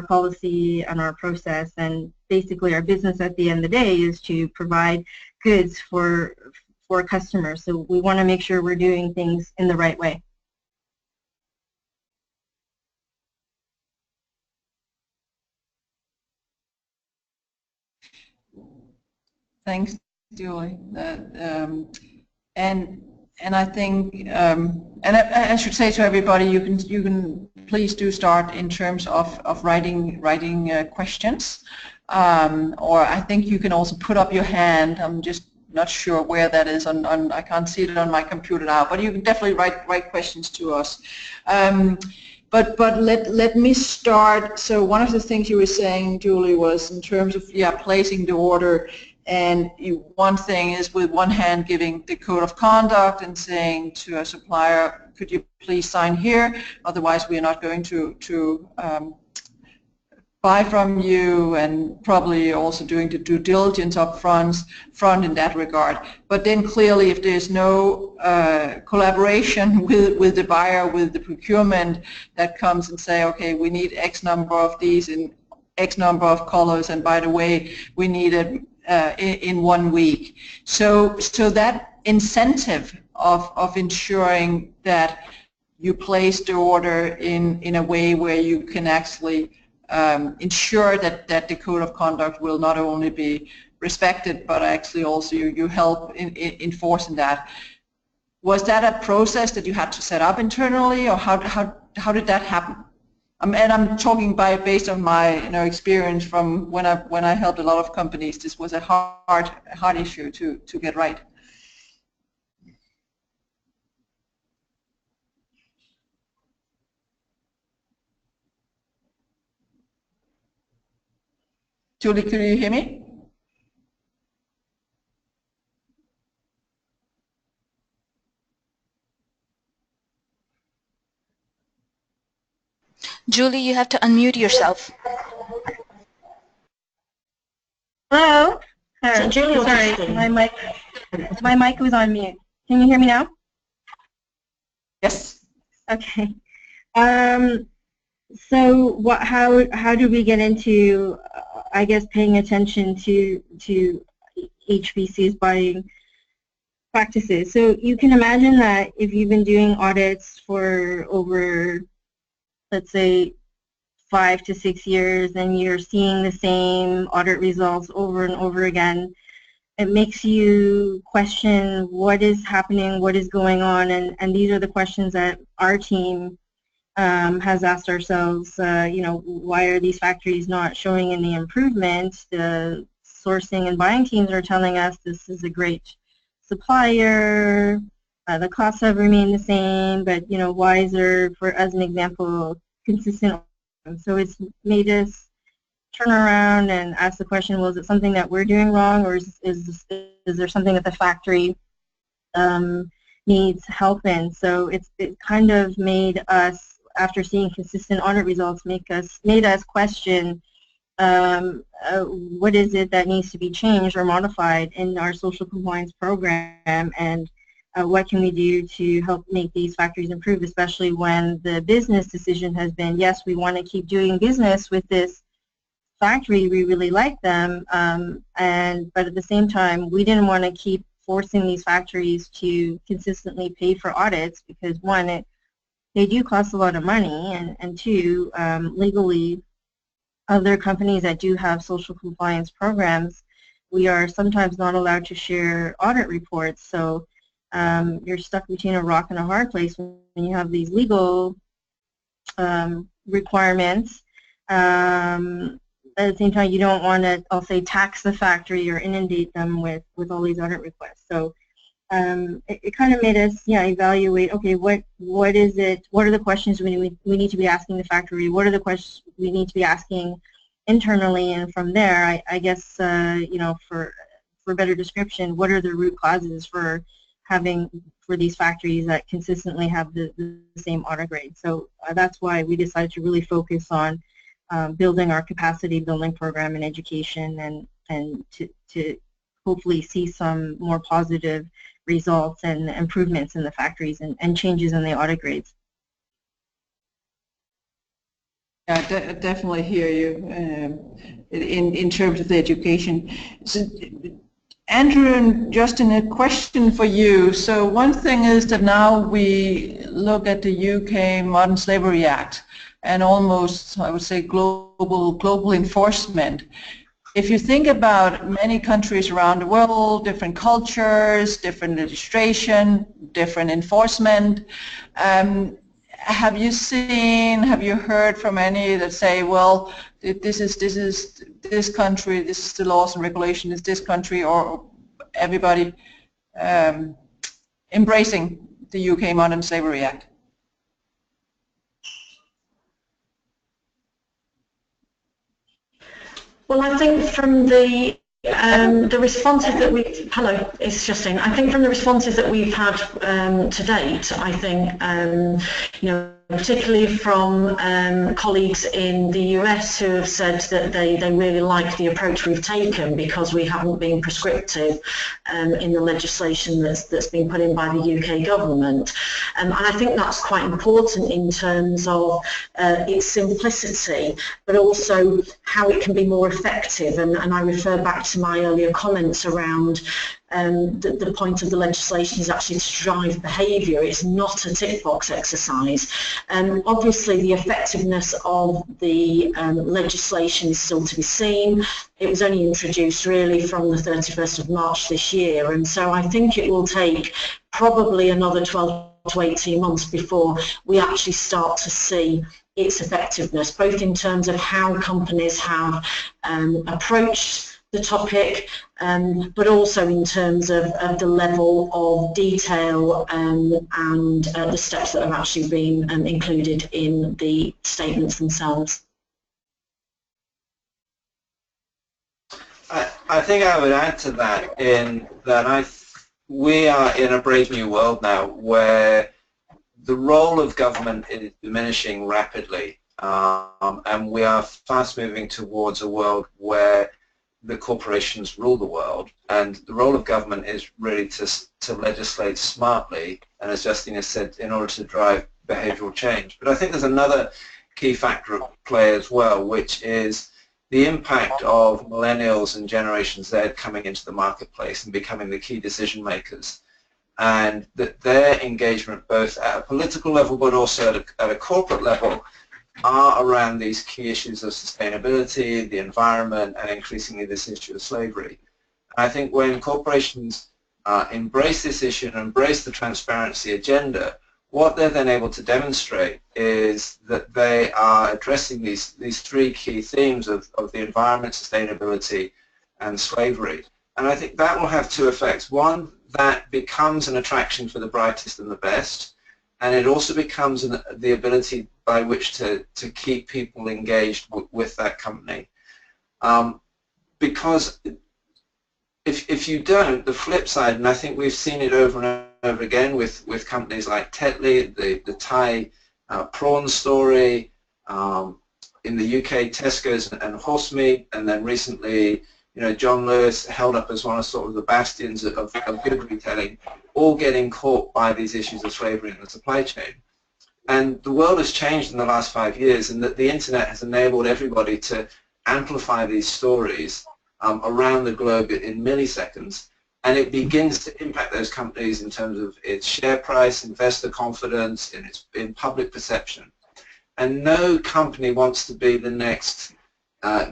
policy and our process, and basically our business at the end of the day is to provide goods for customers. So we want to make sure we're doing things in the right way. Thanks, Julie. And I think, and I should say to everybody, you can please do start in terms of writing questions, or I think you can also put up your hand. I'm just not sure where that is on I can't see it on my computer now, but you can definitely write questions to us. But let me start. So one of the things you were saying, Julie, was in terms of placing the order. And one thing is with one hand giving the code of conduct and saying to a supplier, could you please sign here, otherwise we are not going to buy from you, and probably also doing the due diligence up front in that regard. But then clearly if there's no collaboration with the buyer, with the procurement that comes and say, okay, we need X number of these in X number of colors, and by the way, we need it in 1 week. So that incentive of ensuring that you place the order in a way where you can actually ensure that the code of conduct will not only be respected, but actually also you help in enforcing that. Was that a process that you had to set up internally, or how did that happen? And I'm talking based on my experience from when I helped a lot of companies. This was a hard issue to get right. Julie, can you hear me? Julie, you have to unmute yourself. Hello? Julie, sorry, my mic was on mute. Can you hear me now? Yes. Okay. So how do we get into, I guess, paying attention to HBC's buying practices? So you can imagine that if you've been doing audits for over, let's say, 5 to 6 years, and you're seeing the same audit results over and over again, it makes you question what is happening, what is going on, and these are the questions that our team has asked ourselves. Why are these factories not showing any improvement? The sourcing and buying teams are telling us this is a great supplier, the costs have remained the same, but why is there, as an example, consistent? So it's made us turn around and ask the question, well, is it something that we're doing wrong, or is there something that the factory needs help in? So it kind of made us, after seeing consistent audit results, made us question what is it that needs to be changed or modified in our social compliance program, and what can we do to help make these factories improve, especially when the business decision has been, yes, we want to keep doing business with this factory, we really like them, but at the same time, we didn't want to keep forcing these factories to consistently pay for audits, because one, they do cost a lot of money, and two, legally, other companies that do have social compliance programs, we are sometimes not allowed to share audit reports. So you're stuck between a rock and a hard place when you have these legal requirements. At the same time, you don't want to, I'll say, tax the factory or inundate them with all these audit requests. So it kind of made us, evaluate, okay, what is it, what are the questions we need to be asking the factory, what are the questions we need to be asking internally, and from there, I guess, for better description, what are the root causes for these factories that consistently have the same audit grade? So that's why we decided to really focus on building our capacity building program in education, and to hopefully see some more positive results and improvements in the factories, and changes in the audit grades. I definitely hear you in terms of the education. So, Andrew and Justin, a question for you. So one thing is that now we look at the UK Modern Slavery Act and almost, I would say, global enforcement. If you think about many countries around the world, different cultures, different legislation, different enforcement, have you heard from any that say, well, this is this country, this is the laws and regulations in this country, or everybody embracing the UK Modern Slavery Act? Well, I think from the responses that hello, it's Justine. I think from the responses that we've had to date, I think, particularly from colleagues in the US who have said that they really like the approach we've taken, because we haven't been prescriptive in the legislation that's been put in by the UK government. And I think that's quite important in terms of its simplicity, but also how it can be more effective. And I refer back to my earlier comments around the point of the legislation is actually to drive behaviour. It's not a tick box exercise. Obviously the effectiveness of the legislation is still to be seen. It was only introduced really from the 31st of March this year, and so I think it will take probably another 12 to 18 months before we actually start to see its effectiveness, both in terms of how companies have approached the topic, but also in terms of the level of detail and the steps that have actually been included in the statements themselves. I think I would add to that in that we are in a brave new world now where the role of government is diminishing rapidly, and we are fast moving towards a world where the corporations rule the world, and the role of government is really to legislate smartly, and as Justina said, in order to drive behavioral change. But I think there's another key factor at play as well, which is the impact of millennials and Generation Z coming into the marketplace and becoming the key decision makers, and that their engagement both at a political level but also at a corporate level are around these key issues of sustainability, the environment, and increasingly this issue of slavery. And I think when corporations embrace this issue and embrace the transparency agenda, what they're then able to demonstrate is that they are addressing these three key themes of the environment, sustainability, and slavery. And I think that will have two effects. One, that becomes an attraction for the brightest and the best, and it also becomes the ability by which to keep people engaged with that company. Because if you don't, the flip side, and I think we've seen it over and over again with companies like Tetley, the Thai prawn story, in the UK, Tesco's and horse meat, and then recently, John Lewis held up as one of sort of the bastions of good retailing, all getting caught by these issues of slavery in the supply chain. And the world has changed in the last 5 years, and that the internet has enabled everybody to amplify these stories around the globe in milliseconds, and it begins to impact those companies in terms of its share price, investor confidence, in public perception. And no company wants to be the next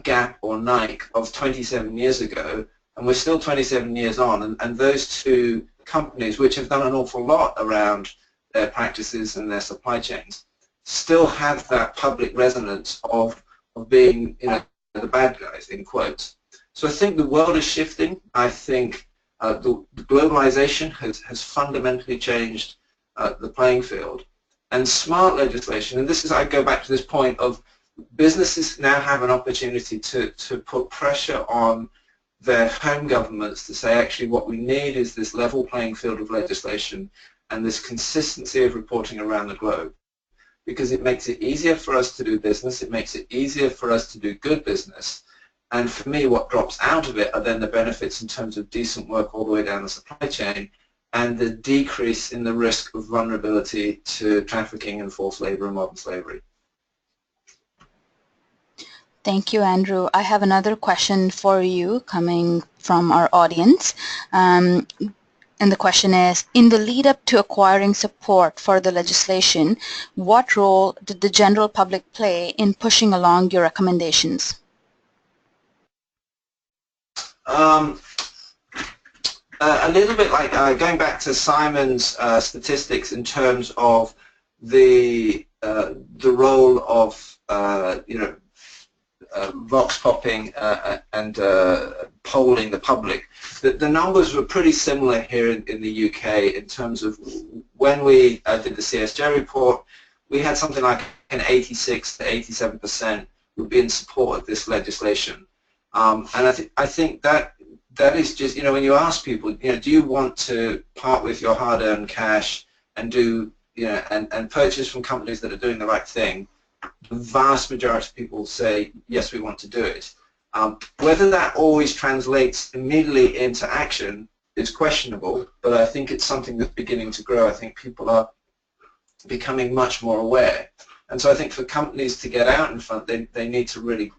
Gap or Nike of 27 years ago, and we're still 27 years on, and those two companies, which have done an awful lot around their practices and their supply chains, still have that public resonance of being, the bad guys, in quotes. So I think the world is shifting. I think the globalization has fundamentally changed the playing field. And smart legislation, and I go back to this point of businesses now have an opportunity to put pressure on their home governments to say, actually, what we need is this level playing field of legislation and this consistency of reporting around the globe, because it makes it easier for us to do business, it makes it easier for us to do good business, and for me, what drops out of it are then the benefits in terms of decent work all the way down the supply chain and the decrease in the risk of vulnerability to trafficking and forced labor and modern slavery. Thank you, Andrew. I have another question for you coming from our audience. And the question is, in the lead up to acquiring support for the legislation, what role did the general public play in pushing along your recommendations? A little bit like going back to Simon's statistics in terms of the role of vox popping and polling the public. The numbers were pretty similar here in the UK in terms of when we did the CSJ report, we had something like an 86 to 87% would be in support of this legislation. And I think that is just, when you ask people, do you want to part with your hard-earned cash and do, and purchase from companies that are doing the right thing, the vast majority of people say, yes, we want to do it. Whether that always translates immediately into action is questionable, but I think it's something that's beginning to grow. I think people are becoming much more aware. And so I think for companies to get out in front, they need to really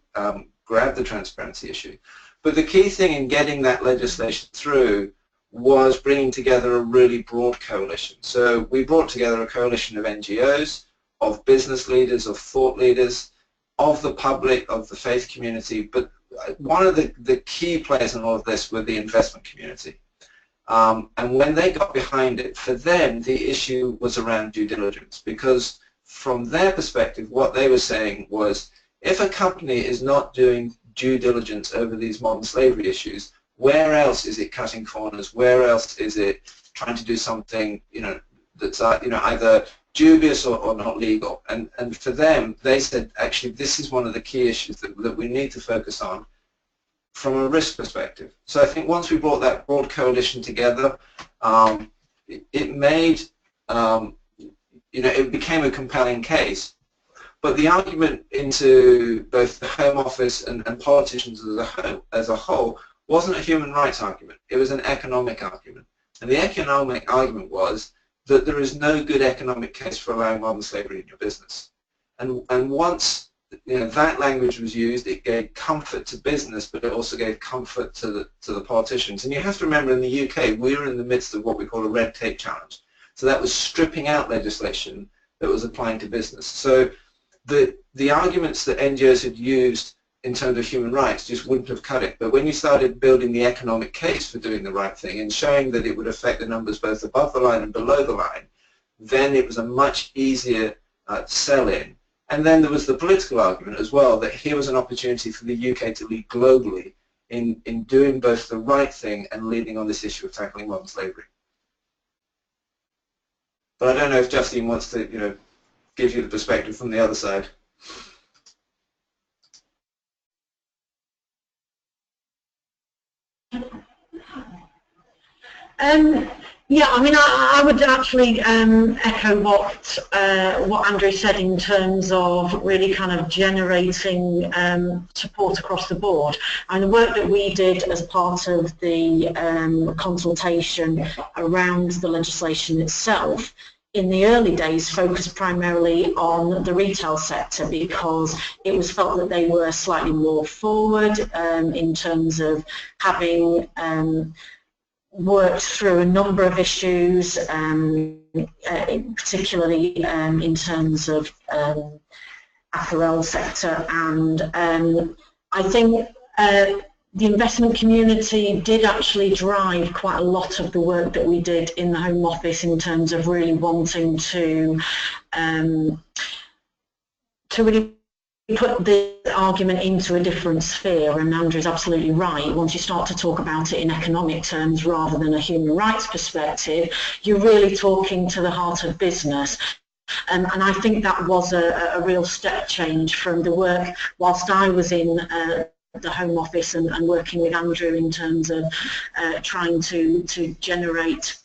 grab the transparency issue. But the key thing in getting that legislation through was bringing together a really broad coalition. So we brought together a coalition of NGOs, of business leaders, of thought leaders, of the public, of the faith community, but one of the key players in all of this were the investment community. And when they got behind it, for them the issue was around due diligence, because from their perspective, what they were saying was, if a company is not doing due diligence over these modern slavery issues, where else is it cutting corners? Where else is it trying to do something, that's either dubious or not legal? And for them, they said, actually, this is one of the key issues that we need to focus on from a risk perspective. So I think once we brought that broad coalition together, it made, it became a compelling case. But the argument into both the Home Office and politicians as a whole wasn't a human rights argument. It was an economic argument. And the economic argument was that there is no good economic case for allowing modern slavery in your business. And once that language was used, it gave comfort to business, but it also gave comfort to the politicians. And you have to remember, in the UK, we were in the midst of what we call a red tape challenge. So that was stripping out legislation that was applying to business. So the arguments that NGOs had used in terms of human rights just wouldn't have cut it. But when you started building the economic case for doing the right thing and showing that it would affect the numbers both above the line and below the line, then it was a much easier sell-in. And then there was the political argument as well, that here was an opportunity for the UK to lead globally in doing both the right thing and leading on this issue of tackling modern slavery. But I don't know if Justine wants to, give you the perspective from the other side. Yeah, I mean, I would actually echo what Andrew said in terms of really kind of generating support across the board. And the work that we did as part of the consultation around the legislation itself in the early days focused primarily on the retail sector, because it was felt that they were slightly more forward in terms of having worked through a number of issues, particularly in terms of apparel sector, and I think the investment community did actually drive quite a lot of the work that we did in the Home Office in terms of really wanting to really put the argument into a different sphere. And Andrew's absolutely right. Once you start to talk about it in economic terms rather than a human rights perspective, you're really talking to the heart of business. And I think that was a real step change from the work whilst I was in the Home Office and working with Andrew in terms of trying to generate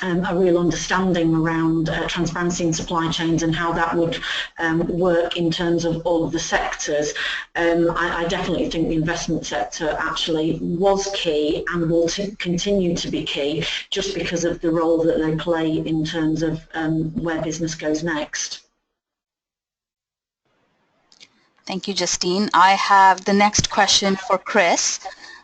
a real understanding around transparency in supply chains and how that would work in terms of all of the sectors. I definitely think the investment sector actually was key and will continue to be key, just because of the role that they play in terms of where business goes next. Thank you, Justine. I have the next question for Chris.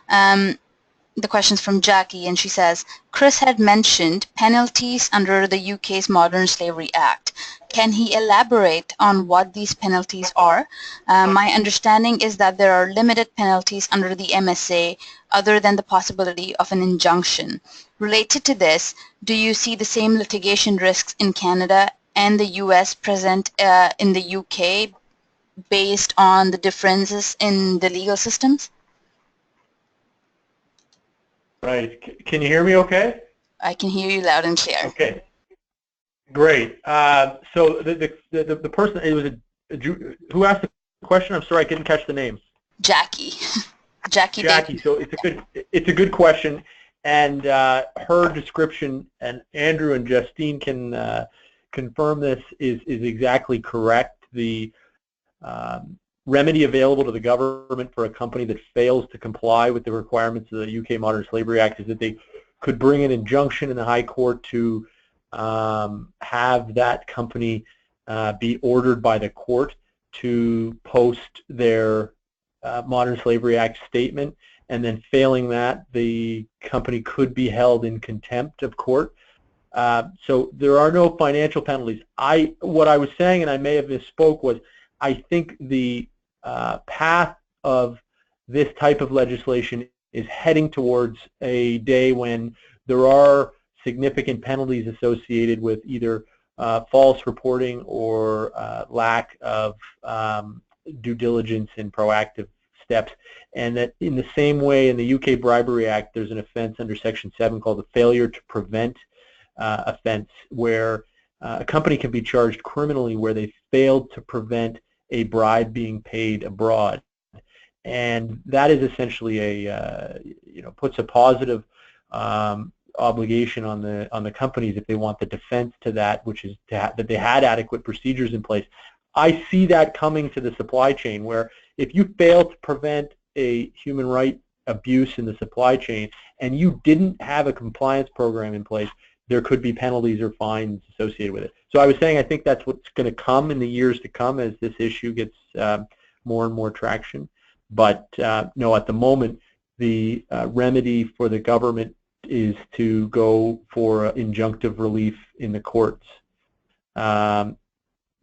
The question's from Jackie, and she says, Chris had mentioned penalties under the UK's Modern Slavery Act. Can he elaborate on what these penalties are? My understanding is that there are limited penalties under the MSA other than the possibility of an injunction. Related to this, do you see the same litigation risks in Canada and the US present in the UK based on the differences in the legal systems? Right. Can you hear me okay? I can hear you loud and clear. Okay. Great. So the person, it was who asked the question? I'm sorry, I couldn't catch the name. Jackie. Jackie. So it's a good question, and her description, and Andrew and Justine can confirm this, is exactly correct. The remedy available to the government for a company that fails to comply with the requirements of the UK Modern Slavery Act is that they could bring an injunction in the High Court to have that company be ordered by the court to post their Modern Slavery Act statement, and then failing that, the company could be held in contempt of court. So there are no financial penalties. What I was saying, and I may have misspoke, was I think the path of this type of legislation is heading towards a day when there are significant penalties associated with either false reporting or lack of due diligence and proactive steps, and that in the same way in the UK Bribery Act there's an offence under Section 7 called the failure to prevent offence, where a company can be charged criminally where they failed to prevent a bribe being paid abroad. And that is essentially a puts a positive obligation on the companies if they want the defense to that, which is that they had adequate procedures in place. I see that coming to the supply chain, where if you fail to prevent a human right abuse in the supply chain and you didn't have a compliance program in place, there could be penalties or fines associated with it. So I was saying I think that's what's going to come in the years to come as this issue gets more and more traction. But no, at the moment, the remedy for the government is to go for injunctive relief in the courts.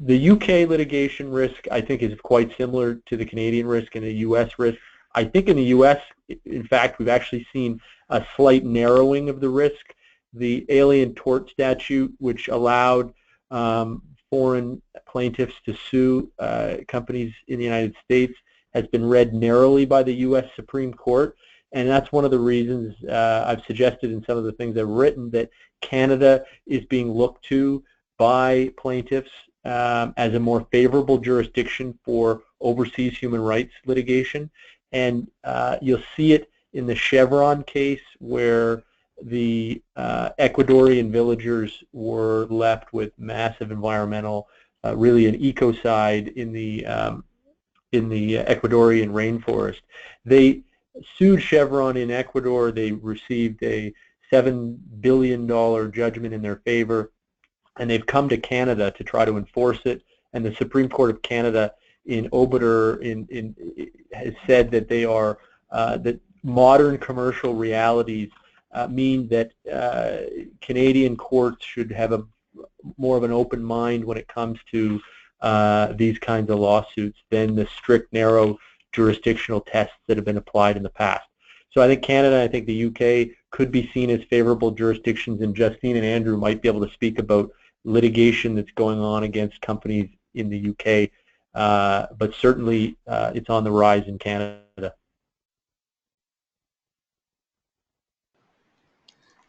The UK litigation risk, I think, is quite similar to the Canadian risk and the US risk. I think in the US, in fact, we've actually seen a slight narrowing of the risk. The Alien Tort Statute, which allowed foreign plaintiffs to sue companies in the United States, has been read narrowly by the US Supreme Court. And that's one of the reasons I've suggested in some of the things I've written that Canada is being looked to by plaintiffs as a more favorable jurisdiction for overseas human rights litigation. And you'll see it in the Chevron case, where the Ecuadorian villagers were left with massive environmental, really an ecocide in the Ecuadorian rainforest. They sued Chevron in Ecuador. They received a $7 billion judgment in their favor, and they've come to Canada to try to enforce it. And the Supreme Court of Canada in Obiter has said that they are that modern commercial realities mean that Canadian courts should have more of an open mind when it comes to these kinds of lawsuits than the strict, narrow jurisdictional tests that have been applied in the past. So I think Canada, I think the UK could be seen as favorable jurisdictions, and Justine and Andrew might be able to speak about litigation that's going on against companies in the UK, but certainly it's on the rise in Canada.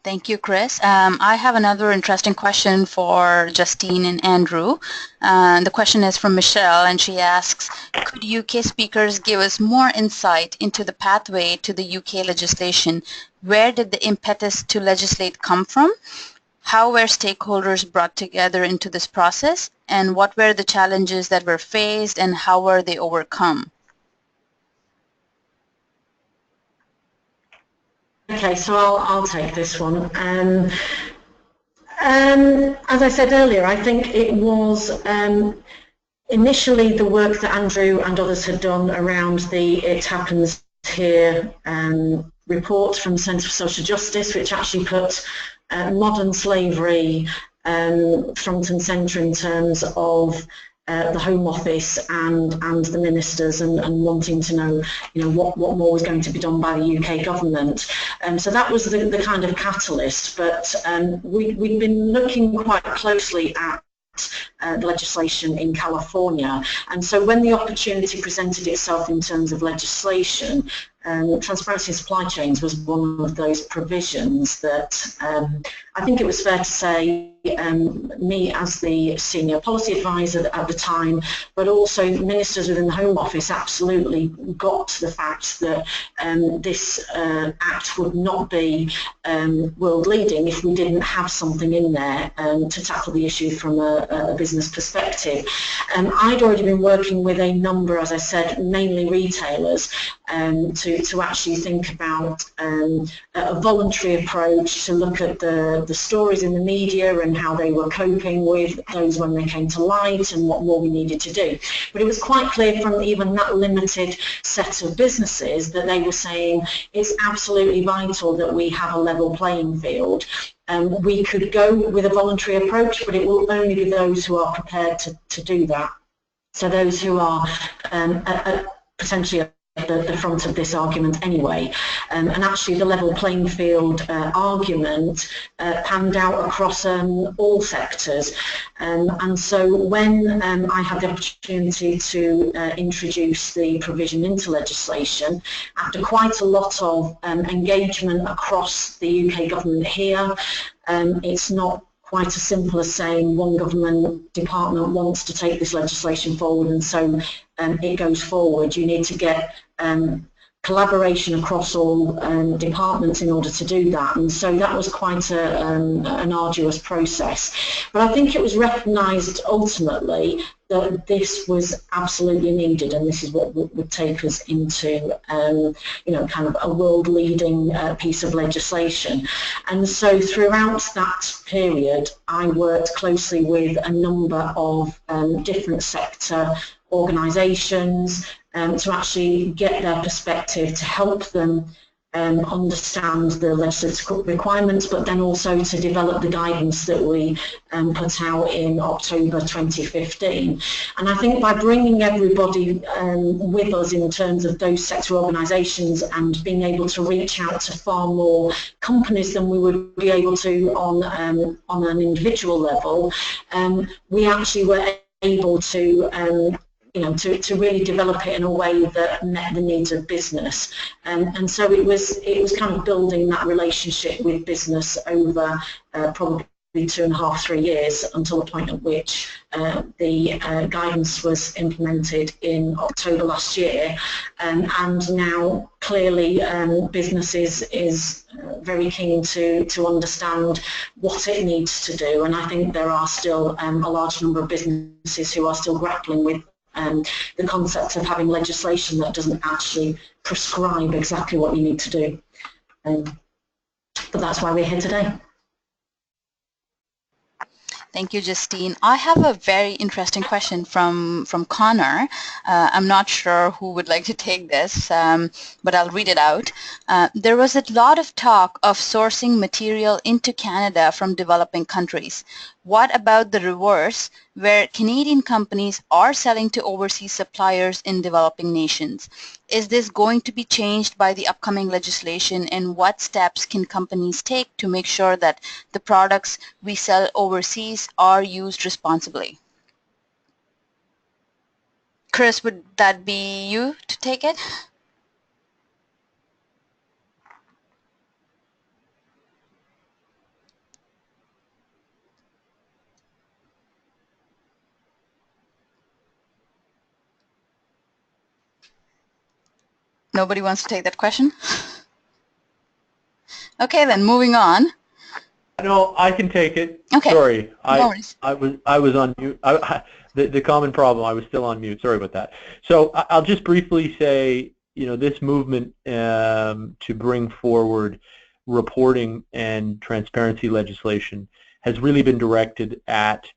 Thank you, Chris. I have another interesting question for Justine and Andrew. The question is from Michelle, and she asks, could UK speakers give us more insight into the pathway to the UK legislation? Where did the impetus to legislate come from? How were stakeholders brought together into this process? And what were the challenges that were faced, and how were they overcome? Okay, so I'll take this one. As I said earlier, I think it was initially the work that Andrew and others had done around the It Happens Here report from the Centre for Social Justice, which actually put modern slavery front and centre in terms of the Home Office and the ministers and wanting to know, what more was going to be done by the UK government. So that was the kind of catalyst. But we've been looking quite closely at the legislation in California, and so when the opportunity presented itself in terms of legislation, transparency in supply chains was one of those provisions that I think it was fair to say me as the senior policy advisor at the time, but also ministers within the Home Office absolutely got the fact that this act would not be world leading if we didn't have something in there to tackle the issue from a business perspective. I'd already been working with a number, as I said, mainly retailers, to actually think about a voluntary approach to look at the stories in the media and how they were coping with those when they came to light and what more we needed to do. But it was quite clear from even that limited set of businesses that they were saying it's absolutely vital that we have a level playing field. We could go with a voluntary approach, but it will only be those who are prepared to do that. So those who are potentially the front of this argument anyway. And actually the level playing field argument panned out across all sectors. And so when I had the opportunity to introduce the provision into legislation, after quite a lot of engagement across the UK government here, it's not quite as simple as saying one government department wants to take this legislation forward and so it goes forward. You need to get collaboration across all departments in order to do that, and so that was quite an arduous process. But I think it was recognised ultimately that this was absolutely needed, and this is what would take us into you know, kind of a world-leading piece of legislation. And so throughout that period I worked closely with a number of different sector organisations to actually get their perspective, to help them understand the legislative requirements, but then also to develop the guidance that we put out in October 2015. And I think by bringing everybody with us in terms of those sector organisations and being able to reach out to far more companies than we would be able to on an individual level, we actually were able to you know, to really develop it in a way that met the needs of business, and so it was kind of building that relationship with business over probably 2.5 to 3 years until the point at which the guidance was implemented in October last year, and now clearly business is very keen to understand what it needs to do, and I think there are still a large number of businesses who are still grappling with the concept of having legislation that doesn't actually prescribe exactly what you need to do. But that's why we're here today. Thank you, Justine. I have a very interesting question from Connor. I'm not sure who would like to take this, but I'll read it out. There was a lot of talk of sourcing material into Canada from developing countries. What about the reverse, where Canadian companies are selling to overseas suppliers in developing nations? Is this going to be changed by the upcoming legislation, and what steps can companies take to make sure that the products we sell overseas are used responsibly? Chris, would that be you to take it? Nobody wants to take that question? Okay, then moving on. No, I can take it. Okay. Sorry, No worries. I was on mute. The common problem, I was still on mute. Sorry about that. So I'll just briefly say, you know, this movement to bring forward reporting and transparency legislation has really been directed at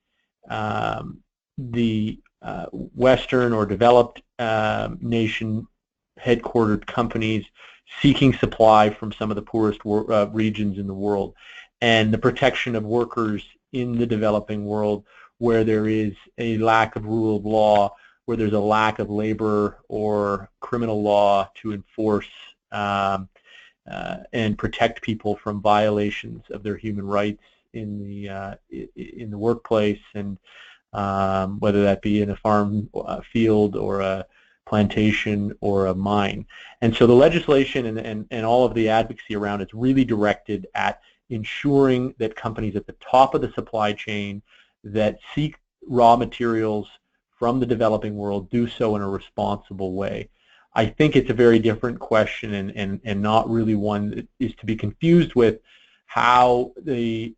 the Western or developed nation headquartered companies seeking supply from some of the poorest regions in the world, and the protection of workers in the developing world where there is a lack of rule of law, where there's a lack of labor or criminal law to enforce and protect people from violations of their human rights in the workplace, and whether that be in a farm field or a plantation or a mine. And so the legislation and all of the advocacy around it's really directed at ensuring that companies at the top of the supply chain that seek raw materials from the developing world do so in a responsible way. I think it's a very different question and not really one that is to be confused with how the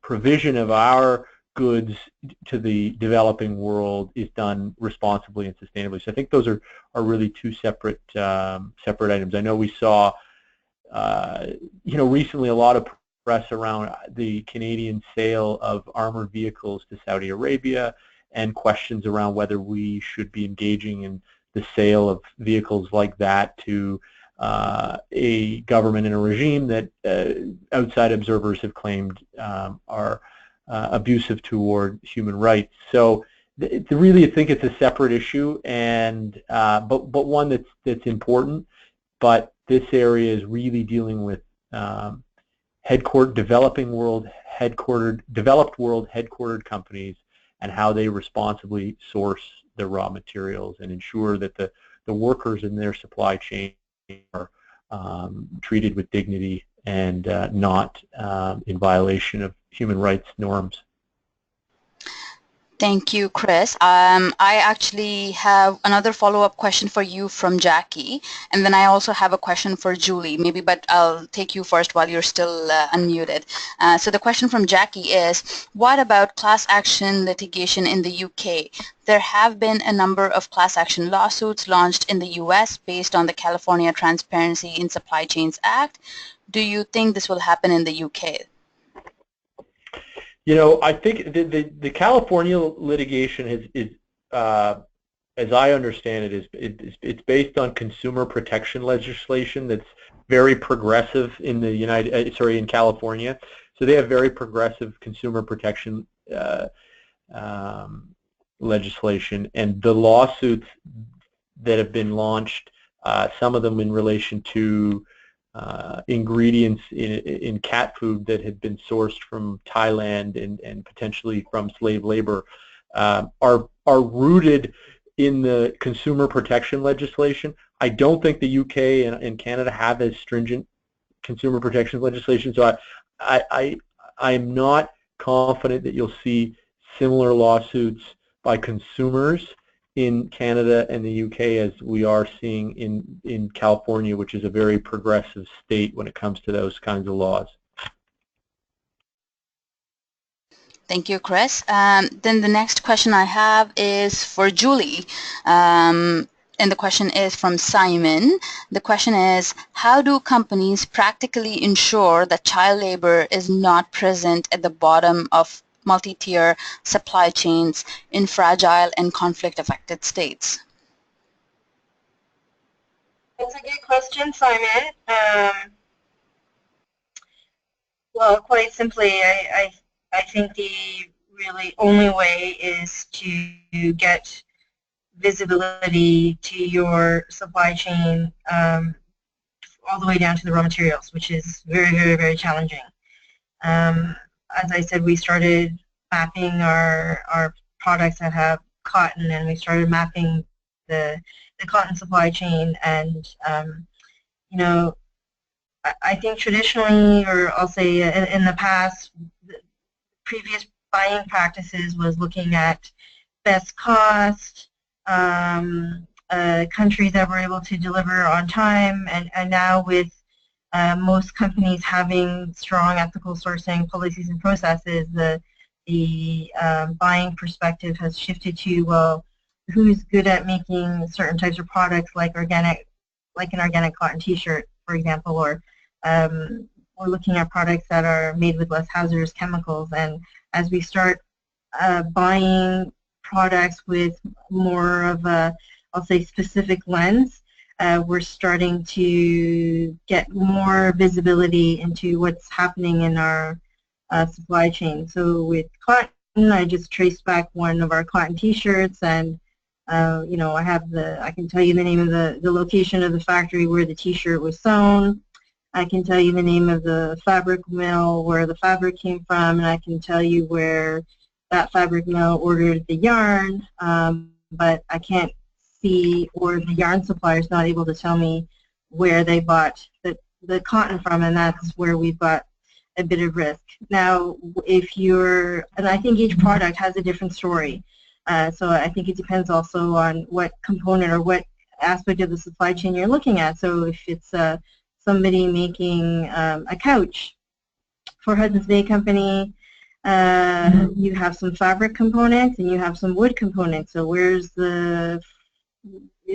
provision of our goods to the developing world is done responsibly and sustainably. So I think those are really two separate separate items. I know we saw you know, recently a lot of press around the Canadian sale of armored vehicles to Saudi Arabia and questions around whether we should be engaging in the sale of vehicles like that to a government and a regime that outside observers have claimed are abusive toward human rights. So really, I think it's a separate issue, and but one that's important. But this area is really dealing with developed world headquartered companies and how they responsibly source the raw materials and ensure that the workers in their supply chain are treated with dignity and not in violation of human rights norms. Thank you, Chris. I actually have another follow-up question for you from Jackie, and then I also have a question for Julie, maybe, but I'll take you first while you're still unmuted. So the question from Jackie is, what about class action litigation in the UK? There have been a number of class action lawsuits launched in the US based on the California Transparency in Supply Chains Act. Do you think this will happen in the UK? You know, I think the California litigation is as I understand it, it's based on consumer protection legislation that's very progressive in the in California. So they have very progressive consumer protection legislation, and the lawsuits that have been launched, some of them in relation to ingredients in cat food that had been sourced from Thailand and potentially from slave labor, are rooted in the consumer protection legislation. I don't think the UK and Canada have as stringent consumer protection legislation, so I'm not confident that you'll see similar lawsuits by consumers in Canada and the UK as we are seeing in California, which is a very progressive state when it comes to those kinds of laws. Thank you, Chris. Then the next question I have is for Julie. And the question is from Simon. The question is, how do companies practically ensure that child labor is not present at the bottom of multi-tier supply chains in fragile and conflict-affected states? That's a good question, Simon. Well, quite simply, I think the really only way is to get visibility to your supply chain all the way down to the raw materials, which is very, very, very challenging. As I said, we started mapping our products that have cotton, and we started mapping the cotton supply chain. And you know, I think traditionally, or I'll say in the past, the previous buying practices was looking at best cost, countries that were able to deliver on time, and now with most companies having strong ethical sourcing policies and processes, the buying perspective has shifted to, well, who's good at making certain types of products like an organic cotton t-shirt, for example, or we're looking at products that are made with less hazardous chemicals. And as we start buying products with more of a, I'll say, specific lens, we're starting to get more visibility into what's happening in our supply chain. So with cotton, I just traced back one of our cotton t-shirts, and you know, I can tell you the name of the location of the factory where the t-shirt was sewn. I can tell you the name of the fabric mill where the fabric came from, and I can tell you where that fabric mill ordered the yarn, but I can't see, or the yarn supplier is not able to tell me where they bought the cotton from, and that's where we've got a bit of risk. Now, if you're, and I think each product has a different story, so I think it depends also on what component or what aspect of the supply chain you're looking at. So if it's somebody making a couch for Hudson's Bay Company, you have some fabric components and you have some wood components. So is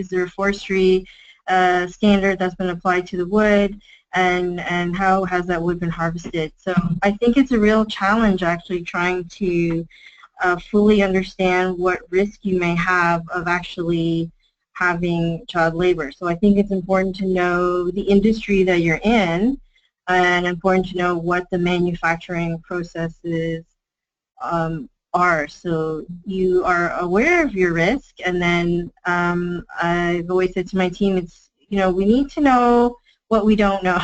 there a forestry standard that's been applied to the wood, and how has that wood been harvested? So I think it's a real challenge actually trying to fully understand what risk you may have of actually having child labor. So I think it's important to know the industry that you're in, and important to know what the manufacturing processes are. So you are aware of your risk, and then I've always said to my team, it's, we need to know what we don't know.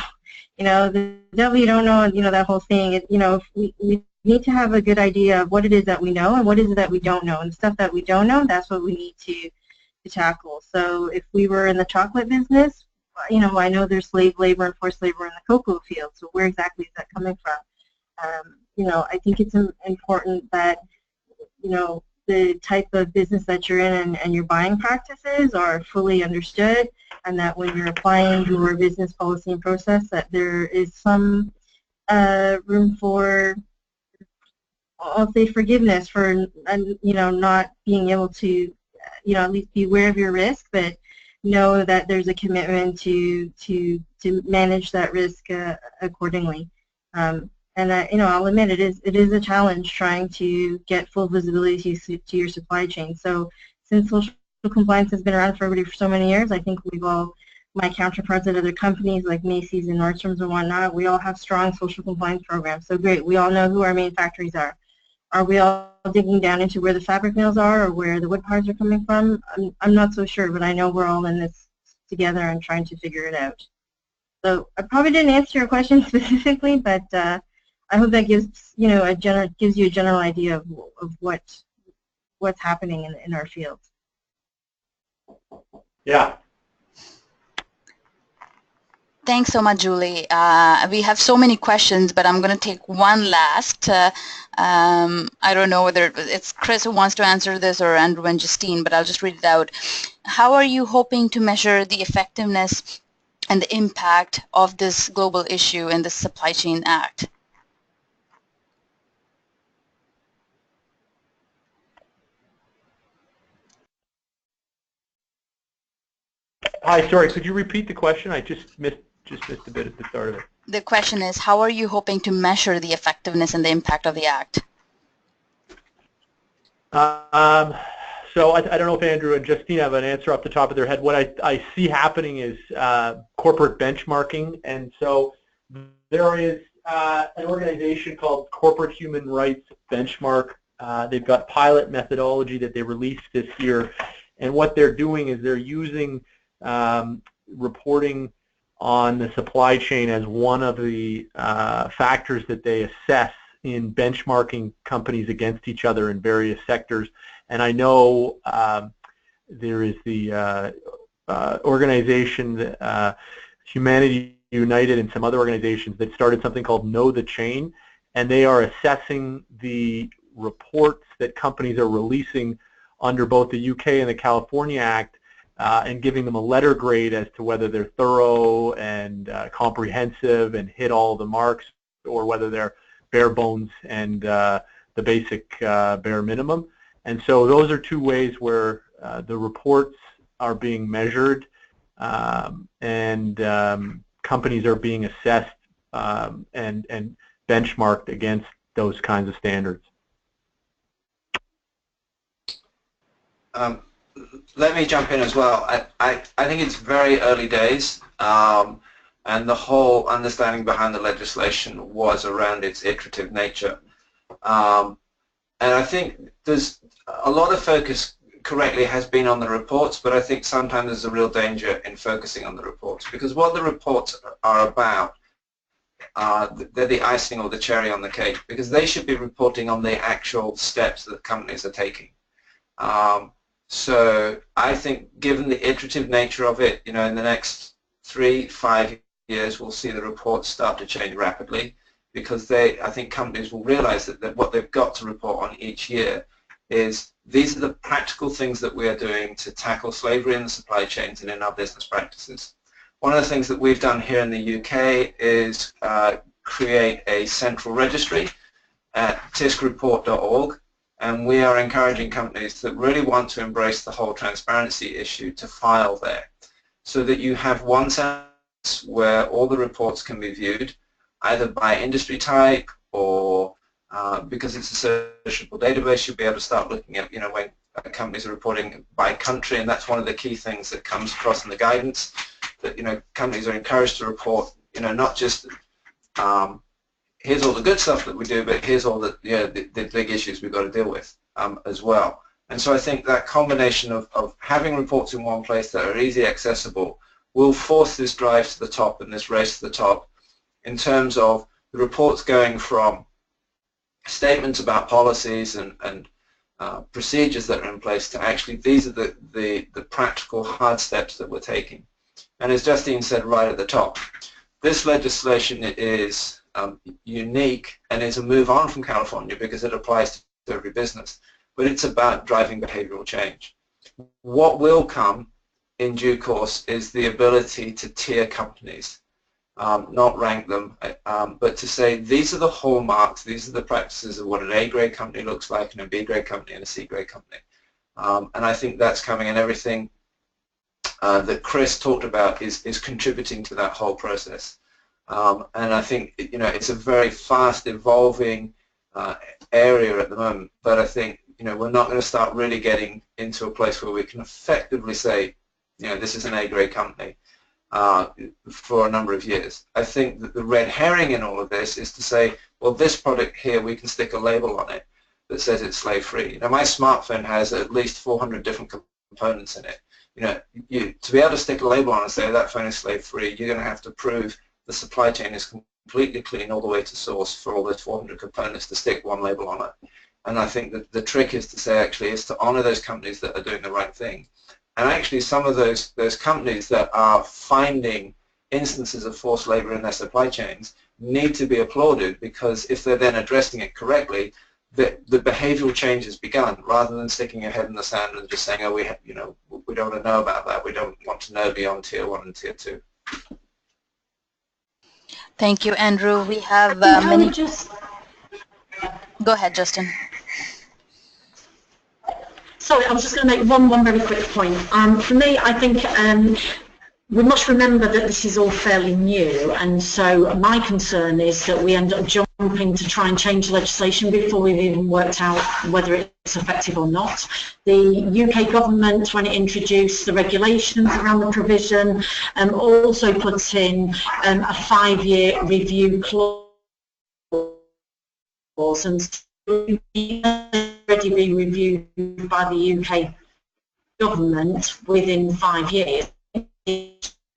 The devil you don't know, and that whole thing. If we need to have a good idea of what it is that we know and what is it that we don't know. And the stuff that we don't know, that's what we need to tackle. So if we were in the chocolate business, I know there's slave labor and forced labor in the cocoa field. So where exactly is that coming from? I think it's important that the type of business that you're in and your buying practices are fully understood, and that when you're applying your business policy and process, that there is some room for, I'll say, forgiveness for not being able to at least be aware of your risk, but know that there's a commitment to manage that risk accordingly. And I'll admit it is a challenge trying to get full visibility to your supply chain. So since social compliance has been around for so many years, I think my counterparts at other companies like Macy's and Nordstrom's and whatnot, we all have strong social compliance programs. So great, we all know who our main factories are. Are we all digging down into where the fabric mills are or where the wood parts are coming from? I'm not so sure, but I know we're all in this together and trying to figure it out. So I probably didn't answer your question specifically, but I hope that gives you a general idea of what's happening in our field. Yeah. Thanks so much, Julie. We have so many questions, but I'm going to take one last. I don't know whether it's Chris who wants to answer this or Andrew and Justine, but I'll just read it out. How are you hoping to measure the effectiveness and the impact of this global issue in the Supply Chain Act? Hi, sorry, could you repeat the question? I just missed a bit at the start of it. The question is, how are you hoping to measure the effectiveness and the impact of the Act? So I don't know if Andrew and Justine have an answer off the top of their head. What I see happening is corporate benchmarking, and so there is an organization called Corporate Human Rights Benchmark. They've got pilot methodology that they released this year, and what they're doing is they're using reporting on the supply chain as one of the factors that they assess in benchmarking companies against each other in various sectors. And I know there is the organization Humanity United and some other organizations that started something called Know the Chain, and they are assessing the reports that companies are releasing under both the UK and the California Act and giving them a letter grade as to whether they're thorough and comprehensive and hit all the marks, or whether they're bare bones and the basic bare minimum. And so those are two ways where the reports are being measured and companies are being assessed and benchmarked against those kinds of standards. Let me jump in as well. I think it's very early days, and the whole understanding behind the legislation was around its iterative nature. And I think there's a lot of focus correctly has been on the reports, but I think sometimes there's a real danger in focusing on the reports, because what the reports are about, they're the icing or the cherry on the cake, because they should be reporting on the actual steps that companies are taking. So I think given the iterative nature of it, in the next 3-5 years, we'll see the reports start to change rapidly, because I think companies will realize that what they've got to report on each year is these are the practical things that we are doing to tackle slavery in the supply chains and in our business practices. One of the things that we've done here in the UK is create a central registry at tiskreport.org, and we are encouraging companies that really want to embrace the whole transparency issue to file there, so that you have one sense where all the reports can be viewed, either by industry type or because it's a searchable database. You'll be able to start looking at, when companies are reporting by country, and that's one of the key things that comes across in the guidance, that, companies are encouraged to report, not just here's all the good stuff that we do, but here's all the big issues we've got to deal with as well. And so I think that combination of having reports in one place that are easy accessible will force this drive to the top and this race to the top in terms of the reports going from statements about policies and procedures that are in place to actually these are the practical hard steps that we're taking. And as Justine said right at the top, this legislation is unique and is a move on from California because it applies to every business, but it's about driving behavioral change. What will come in due course is the ability to tier companies, not rank them, but to say these are the hallmarks, these are the practices of what an A-grade company looks like and a B-grade company and a C-grade company. And I think that's coming, and everything that Chris talked about is contributing to that whole process. And I think it's a very fast evolving area at the moment, but I think we're not going to start really getting into a place where we can effectively say this is an A-grade company for a number of years. I think that the red herring in all of this is to say, well, this product here, we can stick a label on it that says it's slave-free. Now, my smartphone has at least 400 different components in it. To be able to stick a label on and say that phone is slave-free, you're going to have to prove the supply chain is completely clean all the way to source for all those 400 components to stick one label on it. And I think that the trick is to say, actually, is to honor those companies that are doing the right thing. And actually, some of those companies that are finding instances of forced labor in their supply chains need to be applauded, because if they're then addressing it correctly, the behavioral change has begun, rather than sticking your head in the sand and just saying, oh, we don't want to know about that. We don't want to know beyond Tier 1 and Tier 2. Thank you, Andrew. We have many. Go ahead, Justin. Sorry, I was just going to make one very quick point. For me, I think we must remember that this is all fairly new, and so my concern is that we end up jumping to try and change legislation before we've even worked out whether it's effective or not. The UK government, when it introduced the regulations around the provision, also puts in a 5-year review clause, and already being reviewed by the UK government within 5 years.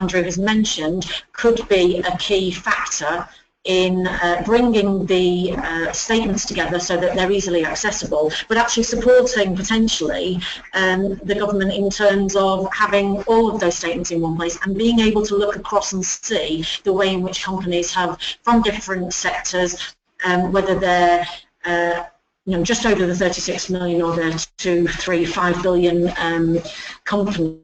Andrew has mentioned could be a key factor in bringing the statements together so that they're easily accessible, but actually supporting potentially the government in terms of having all of those statements in one place and being able to look across and see the way in which companies have, from different sectors, whether they're just over the 36 million or the 2, 3, 5 billion companies,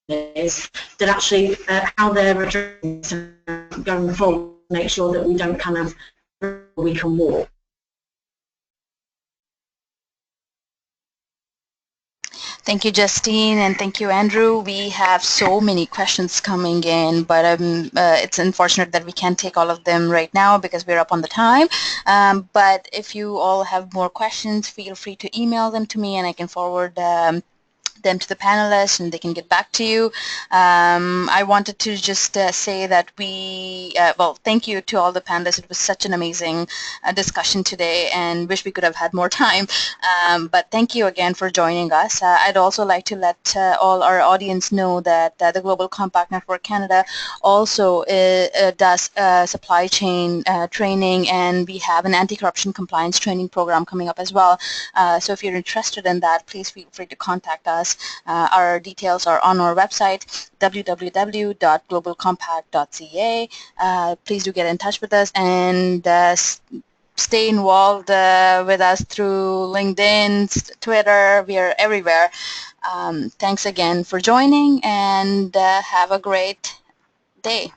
that actually how they're addressing going forward, make sure that we don't kind of we can walk. Thank you, Justine, and thank you, Andrew. We have so many questions coming in, but it's unfortunate that we can't take all of them right now because we're up on the time. But if you all have more questions, feel free to email them to me and I can forward them to the panelists and they can get back to you. I wanted to just say that well, thank you to all the panelists. It was such an amazing discussion today and wish we could have had more time. But thank you again for joining us. I'd also like to let all our audience know that the Global Compact Network Canada also does supply chain training, and we have an anti-corruption compliance training program coming up as well. So if you're interested in that, please feel free to contact us. Our details are on our website, www.globalcompact.ca. Please do get in touch with us and stay involved with us through LinkedIn, Twitter. We are everywhere. Thanks again for joining, and have a great day.